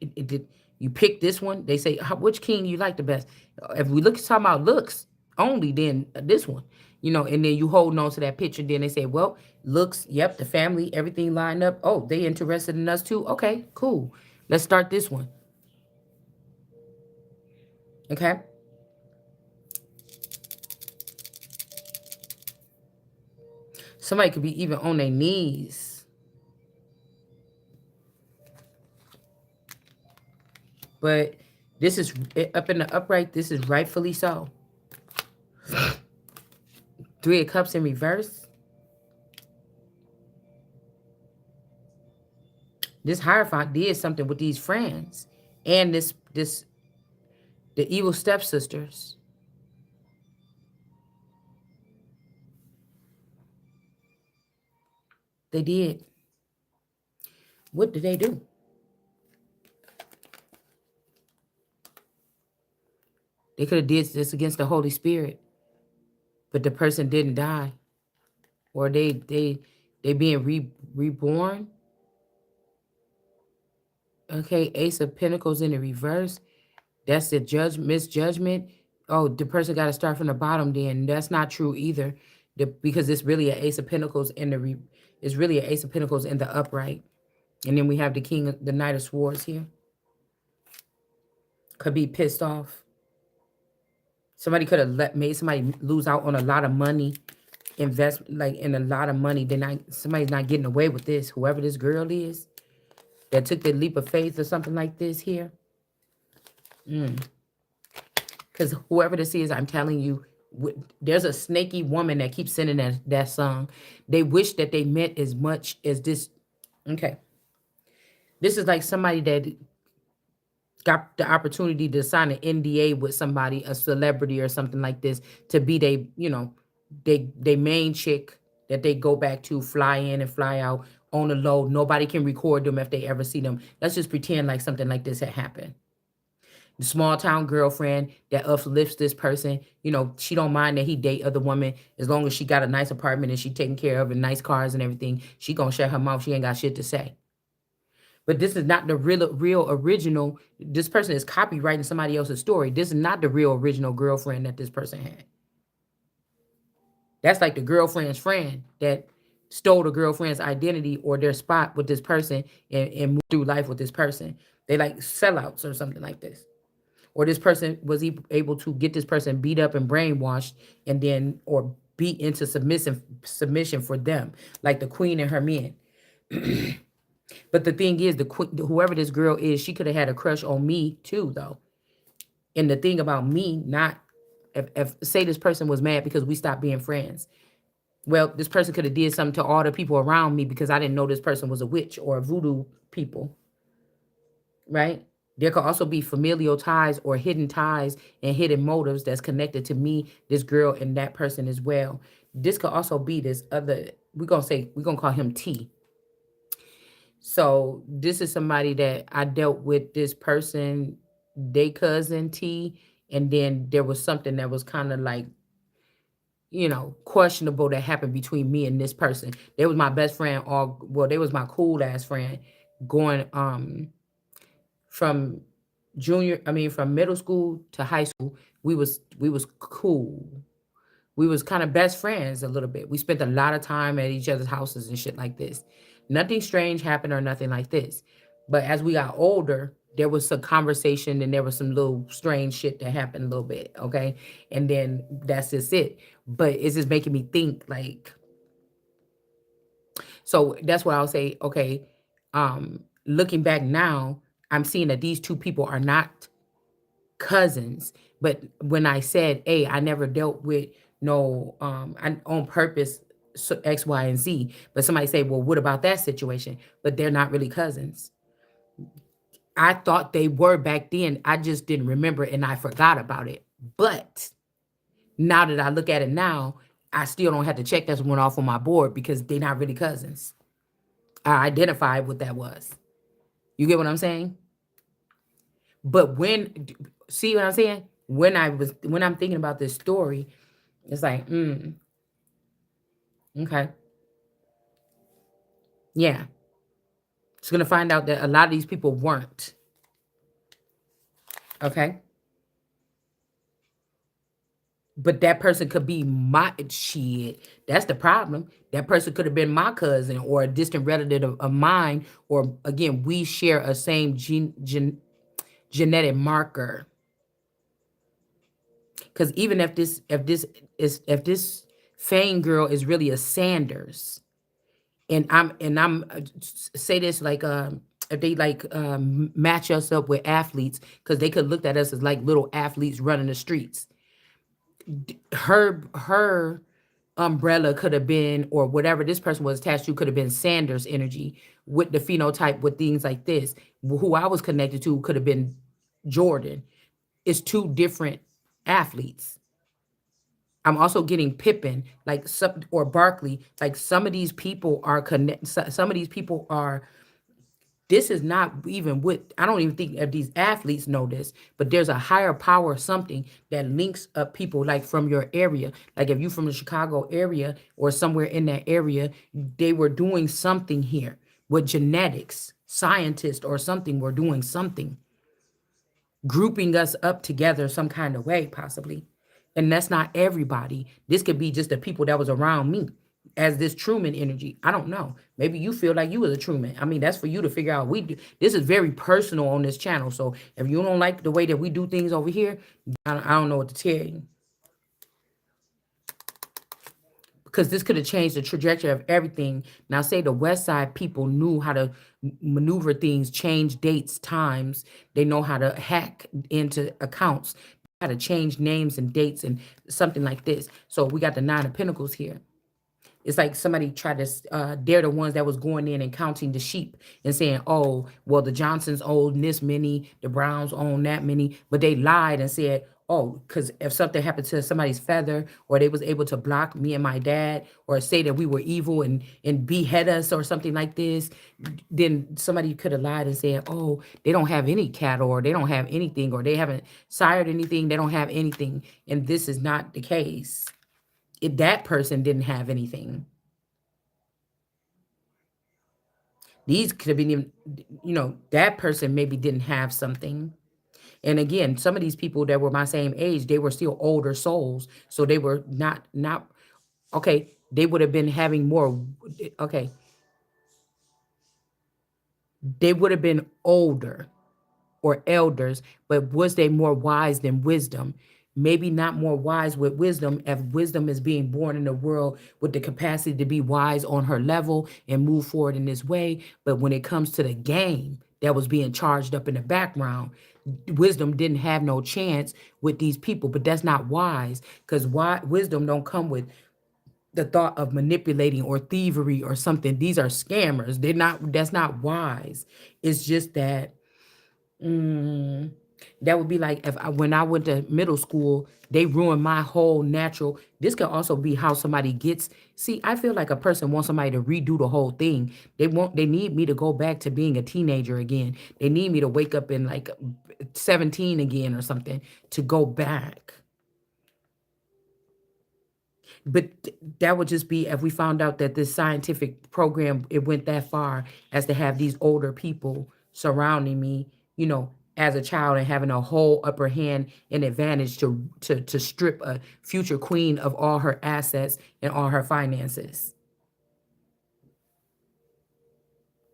you pick this one. They say, which king you like the best? If we talking about looks only, then this one. And then you holding on to that picture. Then they say, well, looks, yep, the family, everything lined up. Oh, they interested in us too. Okay, cool. Let's start this one. Okay. Somebody could be even on their knees. But this is up in the upright. This is rightfully so. 3 of Cups in reverse. This Hierophant did something with these friends. And the evil stepsisters. They did. What did they do? They could have did this against the Holy Spirit, but the person didn't die, or they being reborn. Okay, Ace of Pentacles in the reverse. That's the misjudgment. Oh, the person got to start from the bottom. Then that's not true either, because it's really an Ace of Pentacles in it's really an Ace of Pentacles in the upright, and then we have the Knight of Swords here. Could be pissed off. Somebody could have made somebody lose out on a lot of money, invest like in a lot of money. Somebody's not getting away with this. Whoever this girl is that took the leap of faith or something like this here. Because whoever this is, I'm telling you, there's a snaky woman that keeps sending that song. They wish that they meant as much as this. Okay. This is like somebody that got the opportunity to sign an NDA with somebody, a celebrity or something like this, to be they main chick that they go back to, fly in and fly out on the low. Nobody can record them if they ever see them. Let's just pretend like something like this had happened. The small town girlfriend that uplifts this person, she don't mind that he date other women as long as she got a nice apartment and she taken care of and nice cars and everything. She gonna shut her mouth. She ain't got shit to say. But this is not the real original. This person is copywriting somebody else's story. This is not the real original girlfriend that this person had. That's like the girlfriend's friend that stole the girlfriend's identity or their spot with this person and moved through life with this person. They like sellouts or something like this. Or this person was able to get this person beat up and brainwashed and then, or beat into submission for them, like the queen and her men. But the thing is, whoever this girl is, she could have had a crush on me too, though. And the thing about me, if say this person was mad because we stopped being friends. Well, this person could have did something to all the people around me because I didn't know this person was a witch or a voodoo people. Right? There could also be familial ties or hidden ties and hidden motives that's connected to me, this girl, and that person as well. This could also be this other, we're gonna call him T. So this is somebody that I dealt with this person, they cousin T, and then there was something that was kind of like, questionable that happened between me and this person. They was my best friend, or well, they was my cool ass friend going from from middle school to high school. We was cool. We was kind of best friends a little bit. We spent a lot of time at each other's houses and shit like this. Nothing strange happened or nothing like this. But as we got older, there was some conversation and there was some little strange shit that happened a little bit, okay? And then that's just it. But it's just making me think like, so that's why I'll say, okay, looking back now, I'm seeing that these two people are not cousins. But when I said, hey, I never dealt with no on purpose, so X, Y, and Z. But somebody say, well, what about that situation? But they're not really cousins. I thought they were back then. I just didn't remember and I forgot about it. But now that I look at it now, I still don't have to check that one off on my board because they're not really cousins. I identified what that was. You get what I'm saying? But see what I'm saying? When I'm thinking about this story, it's like, okay, yeah. It's gonna find out that a lot of these people weren't. Okay. But that person could be my shit. That's the problem. That person could have been my cousin or a distant relative of mine, or again, we share a same genetic marker. Because even if this Fane girl is really a Sanders, and I'm say this like if they like match us up with athletes because they could look at us as like little athletes running the streets. Her umbrella could have been, or whatever this person was attached to could have been Sanders energy with the phenotype with things like this. Who I was connected to could have been Jordan. It's two different athletes. I'm also getting Pippen, like some, or Barkley. Like some of these people are connect. Some of these people are. This is not even what I don't even think if these athletes know this, but there's a higher power, something that links up people like from your area. Like if you from the Chicago area or somewhere in that area, they were doing something here with genetics, scientists or something were doing something grouping us up together some kind of way, possibly. And that's not everybody. This could be just the people that was around me as this Truman energy. I don't know. Maybe you feel like you was a Truman. I mean, that's for you to figure out. This is very personal on this channel. So if you don't like the way that we do things over here, I don't know what to tell you. Because this could have changed the trajectory of everything. Now, say the West Side people knew how to maneuver things, change dates, times. They know how to hack into accounts, how to change names and dates and something like this. So we got the Nine of Pentacles here. It's like somebody tried to, they're the ones that was going in and counting the sheep and saying, oh, well, the Johnsons own this many, the Browns own that many, but they lied and said, oh, because if something happened to somebody's feather, or they was able to block me and my dad, or say that we were evil and behead us or something like this, then somebody could have lied and said, oh, they don't have any cattle, or they don't have anything, or they haven't sired anything, they don't have anything. And this is not the case. That person didn't have anything. These could have been even, that person maybe didn't have something. And again, some of these people that were my same age, they were still older souls. So they were not okay. They would have been having more, okay. They would have been older or elders, but was they more wise than wisdom? Maybe not more wise with wisdom, if wisdom is being born in the world with the capacity to be wise on her level and move forward in this way. But when it comes to the game that was being charged up in the background, wisdom didn't have no chance with these people. But that's not wise, because wisdom don't come with the thought of manipulating or thievery or something. These are scammers. That's not wise. It's just that Mm, that would be like if when I went to middle school, they ruined my whole natural. This could also be how somebody gets. See, I feel like a person wants somebody to redo the whole thing. They need me to go back to being a teenager again. They need me to wake up in like 17 again or something to go back. But that would just be if we found out that this scientific program it went that far as to have these older people surrounding me, as a child and having a whole upper hand and advantage to strip a future queen of all her assets and all her finances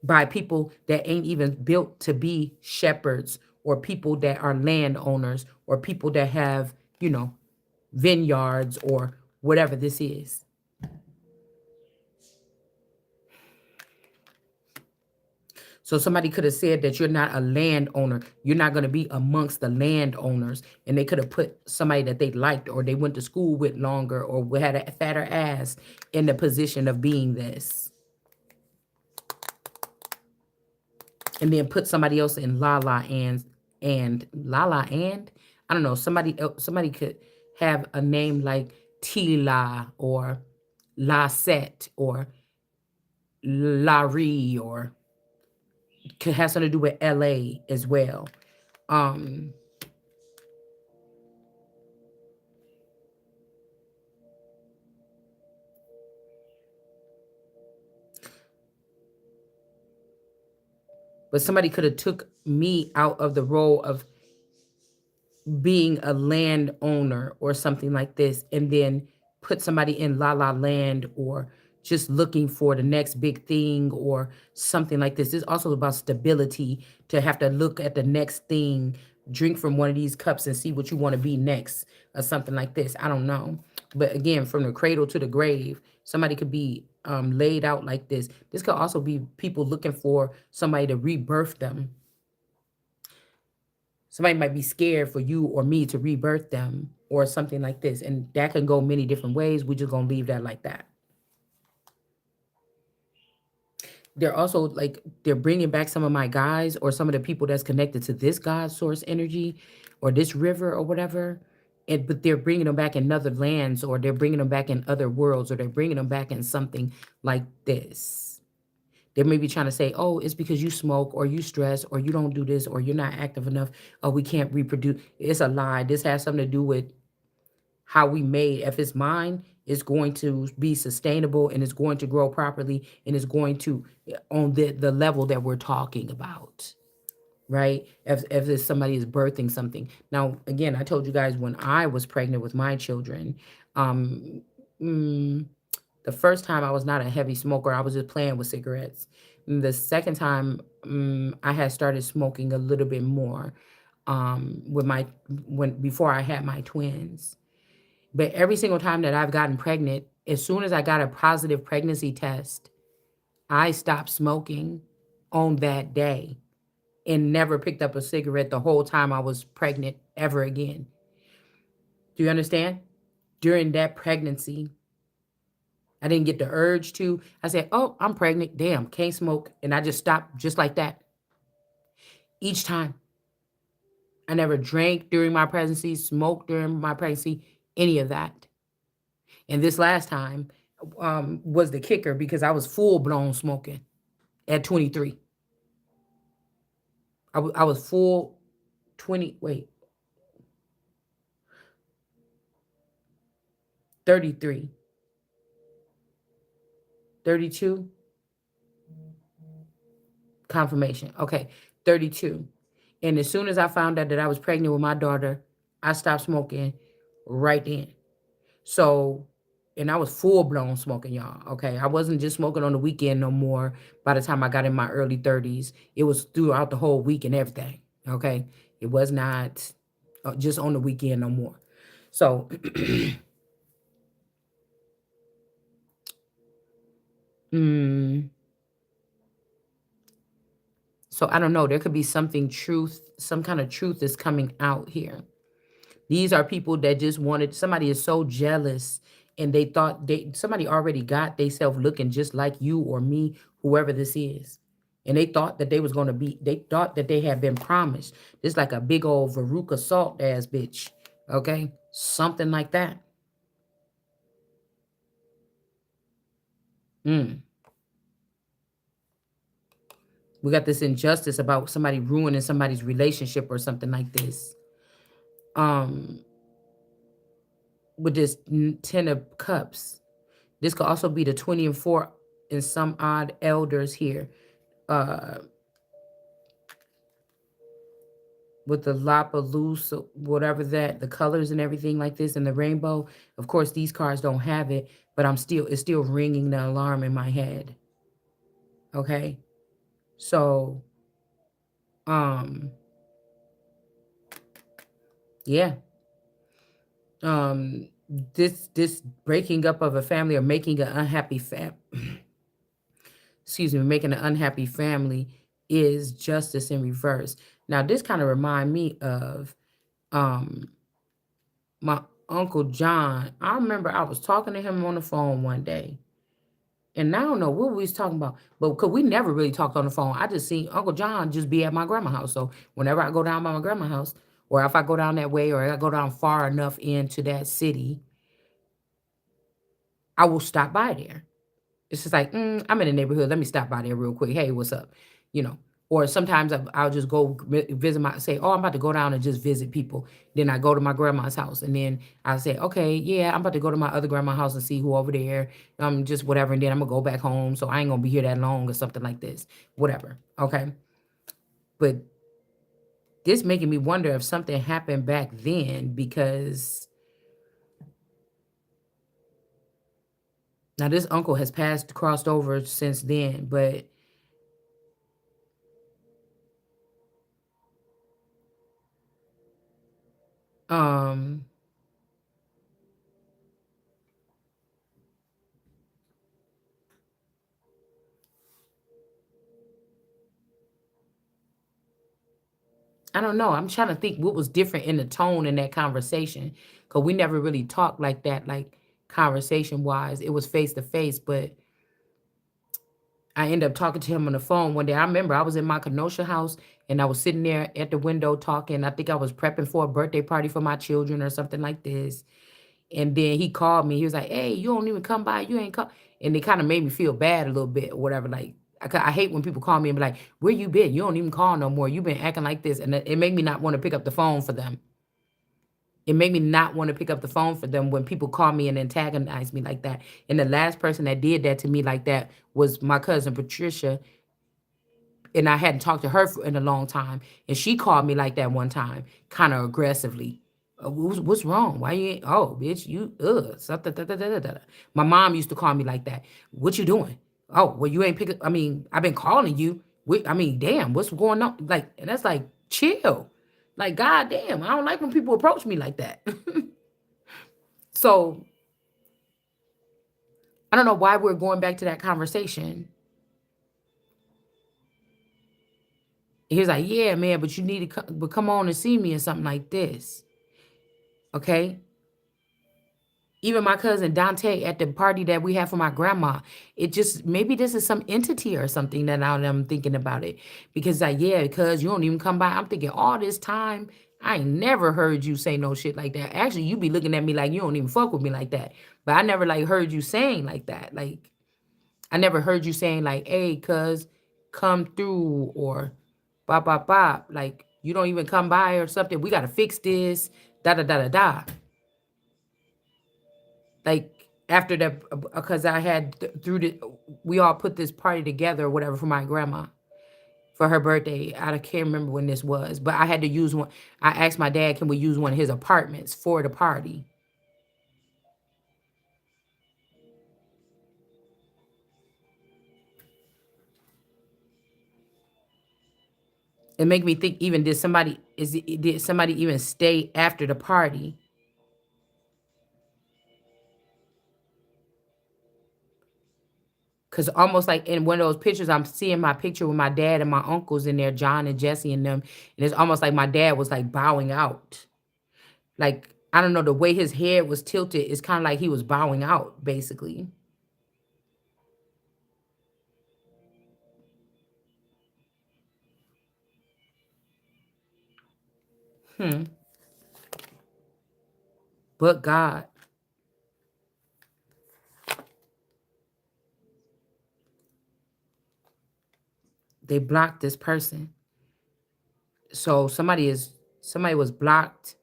by people that ain't even built to be shepherds or people that are landowners or people that have, vineyards or whatever this is. So somebody could have said that you're not a landowner. You're not going to be amongst the landowners. And they could have put somebody that they liked or they went to school with longer or had a fatter ass in the position of being this. And then put somebody else in and I don't know, somebody could have a name like Tila or Lasette or Larry or could have something to do with LA as well. Um but somebody could have took me out of the role of being a landowner or something like this and then put somebody in la la land or just looking for the next big thing or something like this. It's also about stability to have to look at the next thing, drink from one of these cups and see what you want to be next or something like this. I don't know. But again, from the cradle to the grave, somebody could be laid out like this. This could also be people looking for somebody to rebirth them. Somebody might be scared for you or me to rebirth them or something like this. And that can go many different ways. We're just going to leave that like that. They're also like, they're bringing back some of my guys or some of the people that's connected to this God source energy or this river or whatever. But they're bringing them back in other lands or they're bringing them back in other worlds or they're bringing them back in something like this. They may be trying to say, oh, it's because you smoke or you stress or you don't do this or you're not active enough or we can't reproduce. It's a lie. This has something to do with how we made. If it's mine, it's going to be sustainable and it's going to grow properly and it's going to on the level that we're talking about. Right? If it's somebody is birthing something. Now, again, I told you guys when I was pregnant with my children, um, mm, the first time I was not a heavy smoker. I was just playing with cigarettes. The second time, I had started smoking a little bit more with my when before I had my twins. But every single time that I've gotten pregnant, as soon as I got a positive pregnancy test, I stopped smoking on that day and never picked up a cigarette the whole time I was pregnant ever again. Do you understand? During that pregnancy, I didn't get the urge to. I said, oh, I'm pregnant. Damn, can't smoke. And I just stopped just like that each time. I never drank during my pregnancy, smoked during my pregnancy, any of that. And this last time was the kicker because I was full blown smoking at 23. I was full 20, wait, 33, 32, confirmation. Okay, 32. And as soon as I found out that I was pregnant with my daughter, I stopped smoking right then. So, and I was full blown smoking, y'all. Okay. I wasn't just smoking on the weekend no more by the time I got in my early 30s. It was throughout the whole week and everything. Okay. It was not just on the weekend no more. So, mm, so I don't know. There could be something truth, some kind of truth is coming out here. These are people that just wanted, somebody is so jealous and they thought somebody already got themselves looking just like you or me, whoever this is. And they thought that they was gonna be. They thought that they had been promised. This like a big old Veruca Salt ass bitch. Okay, something like that. Mm. We got this injustice about somebody ruining somebody's relationship or something like this. Um, with this 10 of cups. This could also be the 20 and 4 and some odd elders here. Uh, with the Lapaloosa, whatever that, the colors and everything like this, and the rainbow. Of course, these cards don't have it, but it's still ringing the alarm in my head. Okay, so um, yeah, um, this breaking up of a family or making an unhappy excuse me, making an unhappy family is justice in reverse. Now, this kind of remind me of um my Uncle John. I remember I was talking to him on the phone one day, and I don't know what we was talking about, but because we never really talked on the phone, I just seen Uncle John just be at my grandma's house. So whenever I go down by my grandma's house, or if I go down that way, or I go down far enough into that city, I will stop by there. It's just like, I'm in the neighborhood. Let me stop by there real quick. Hey, what's up? You know. Or sometimes I'll just go visit say, oh, I'm about to go down and just visit people. Then I go to my grandma's house, and then I say, okay, yeah, I'm about to go to my other grandma's house and see who over there. Just whatever, and then I'm gonna go back home. So I ain't gonna be here that long or something like this. Whatever. Okay. But this making me wonder if something happened back then, because now this uncle has crossed over since then, but um I don't know. I'm trying to think what was different in the tone in that conversation, because we never really talked like that, like conversation wise. It was face to face, but I ended up talking to him on the phone one day. I remember I was in my Kenosha house, and I was sitting there at the window talking. I think I was prepping for a birthday party for my children or something like this. And then he called me. He was like, "Hey, you don't even come by. You ain't come." And it kind of made me feel bad a little bit or whatever. Like, I hate when people call me and be like, "Where you been? You don't even call no more. You been acting like this." And it made me not want to pick up the phone for them. It made me not want to pick up the phone for them when people call me and antagonize me like that. And the last person that did that to me like that was my cousin Patricia, and I hadn't talked to her in a long time, and she called me like that one time, kind of aggressively. What's wrong? Why you ain't? Oh, bitch, you something. Da, da, da, da, da, da." My mom used to call me like that. What you doing? Oh, well, you ain't picking. I mean, I've been calling you. I mean, damn, what's going on? Like, and that's like, chill. Like, goddamn, I don't like when people approach me like that. So I don't know why we're going back to that conversation. He was like, "Yeah, man, but you need to come on and see me," or something like this. Okay. Even my cousin Dante at the party that we had for my grandma, it just maybe this is some entity or something that now that I'm thinking about it. Because like, yeah, because you don't even come by. I'm thinking all this time, I ain't never heard you say no shit like that. Actually, you be looking at me like you don't even fuck with me like that. But I never like heard you saying like that. Like I never heard you saying like, hey, cuz come through or bop bop bop. Like you don't even come by or something. We gotta fix this. Da da da da da. Like after that, because I had through the we all put this party together or whatever for my grandma for her birthday. I can't remember when this was, but I had to use one. I asked my dad, can we use one of his apartments for the party? It make me think, even did somebody even stay after the party? Cause almost like in one of those pictures, I'm seeing my picture with my dad and my uncles in there, John and Jesse and them, and it's almost like my dad was like bowing out. Like I don't know, the way his head was tilted, it's kind of like he was bowing out, basically. Hmm. But God, they blocked this person. So somebody was blocked,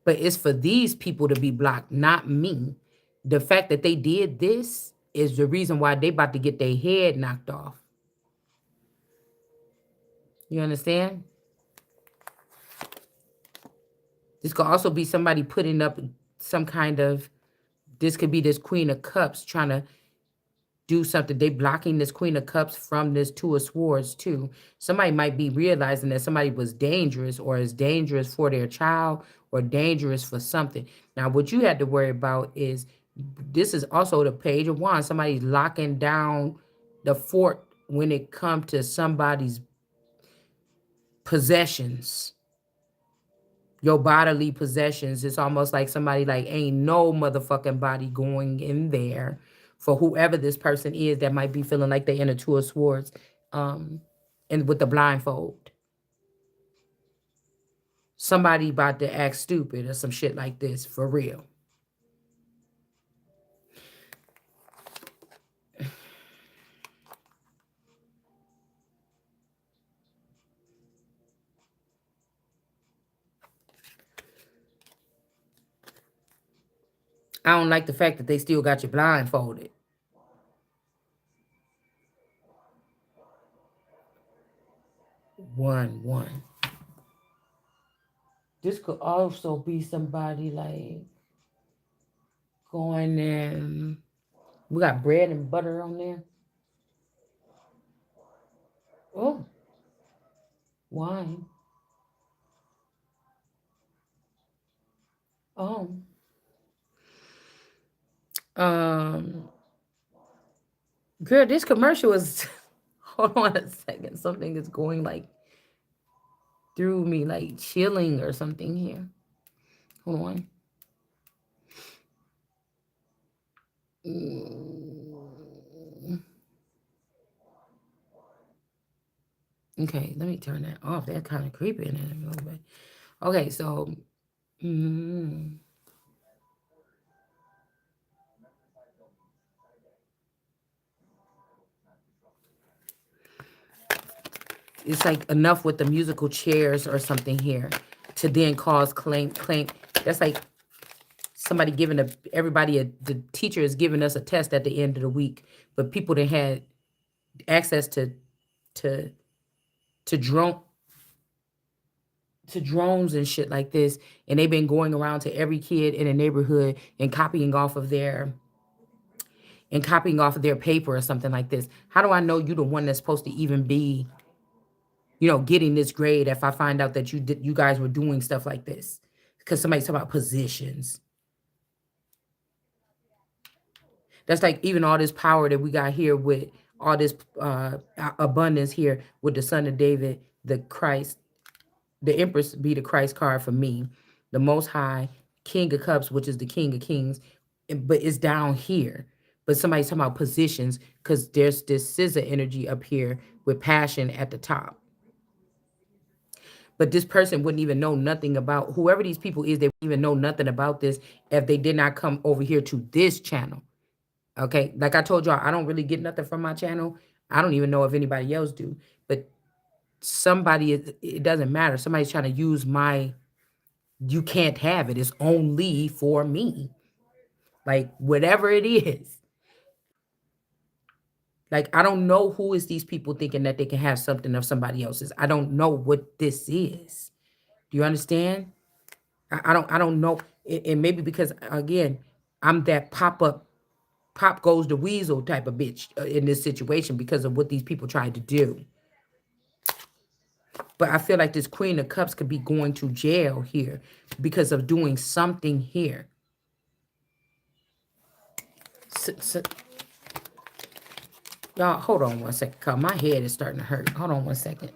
but it's for these people to be blocked, not me. The fact that they did this is the reason why they about to get their head knocked off. You understand? This could also be somebody putting up some kind of, this could be this Queen of Cups trying to do something. They blocking this Queen of Cups from this Two of Swords too. Somebody might be realizing that somebody was dangerous or is dangerous for their child or dangerous for something. Now, what you had to worry about is, this is also the Page of Wands. Somebody's locking down the fort when it comes to somebody's possessions, your bodily possessions. It's almost like somebody like, ain't no motherfucking body going in there for whoever this person is that might be feeling like they in a Two of Swords, and with the blindfold. Somebody about to act stupid or some shit like this for real. I don't like the fact that they still got you blindfolded. One. This could also be somebody like going in. We got bread and butter on there. Oh, wine. Oh. Um, Girl, this commercial is hold on a second. Something is going like through me, like chilling or something here. Hold on. Mm. Okay, let me turn that off. That kind of creepy in it a little bit. Okay, so mm, it's like enough with the musical chairs or something here to then cause claim. That's like somebody giving everybody the teacher is giving us a test at the end of the week, but people that had access to to drone to drones and shit like this, and they've been going around to every kid in a neighborhood and copying off of their paper or something like this. How do I know you the one that's supposed to even be, getting this grade if I find out that you guys were doing stuff like this? Because somebody's talking about positions. That's like even all this power that we got here with all this abundance here with the Son of David, the Christ, the Empress be the Christ card for me, the Most High, King of Cups, which is the King of Kings, but it's down here. But somebody's talking about positions because there's this scissor energy up here with passion at the top. But this person wouldn't even know nothing about whoever these people is. They wouldn't even know nothing about this if they did not come over here to this channel. Okay, like I told y'all, I don't really get nothing from my channel. I don't even know if anybody else do. But somebody, it doesn't matter. Somebody's trying to use my, you can't have it. It's only for me. Like whatever it is. Like I don't know who is these people thinking that they can have something of somebody else's. I don't know what this is. Do you understand? I don't know. And maybe because again, I'm that pop goes the weasel type of bitch in this situation because of what these people tried to do. But I feel like this Queen of Cups could be going to jail here because of doing something here. So, y'all, hold on one second, cause my head is starting to hurt. Hold on one second.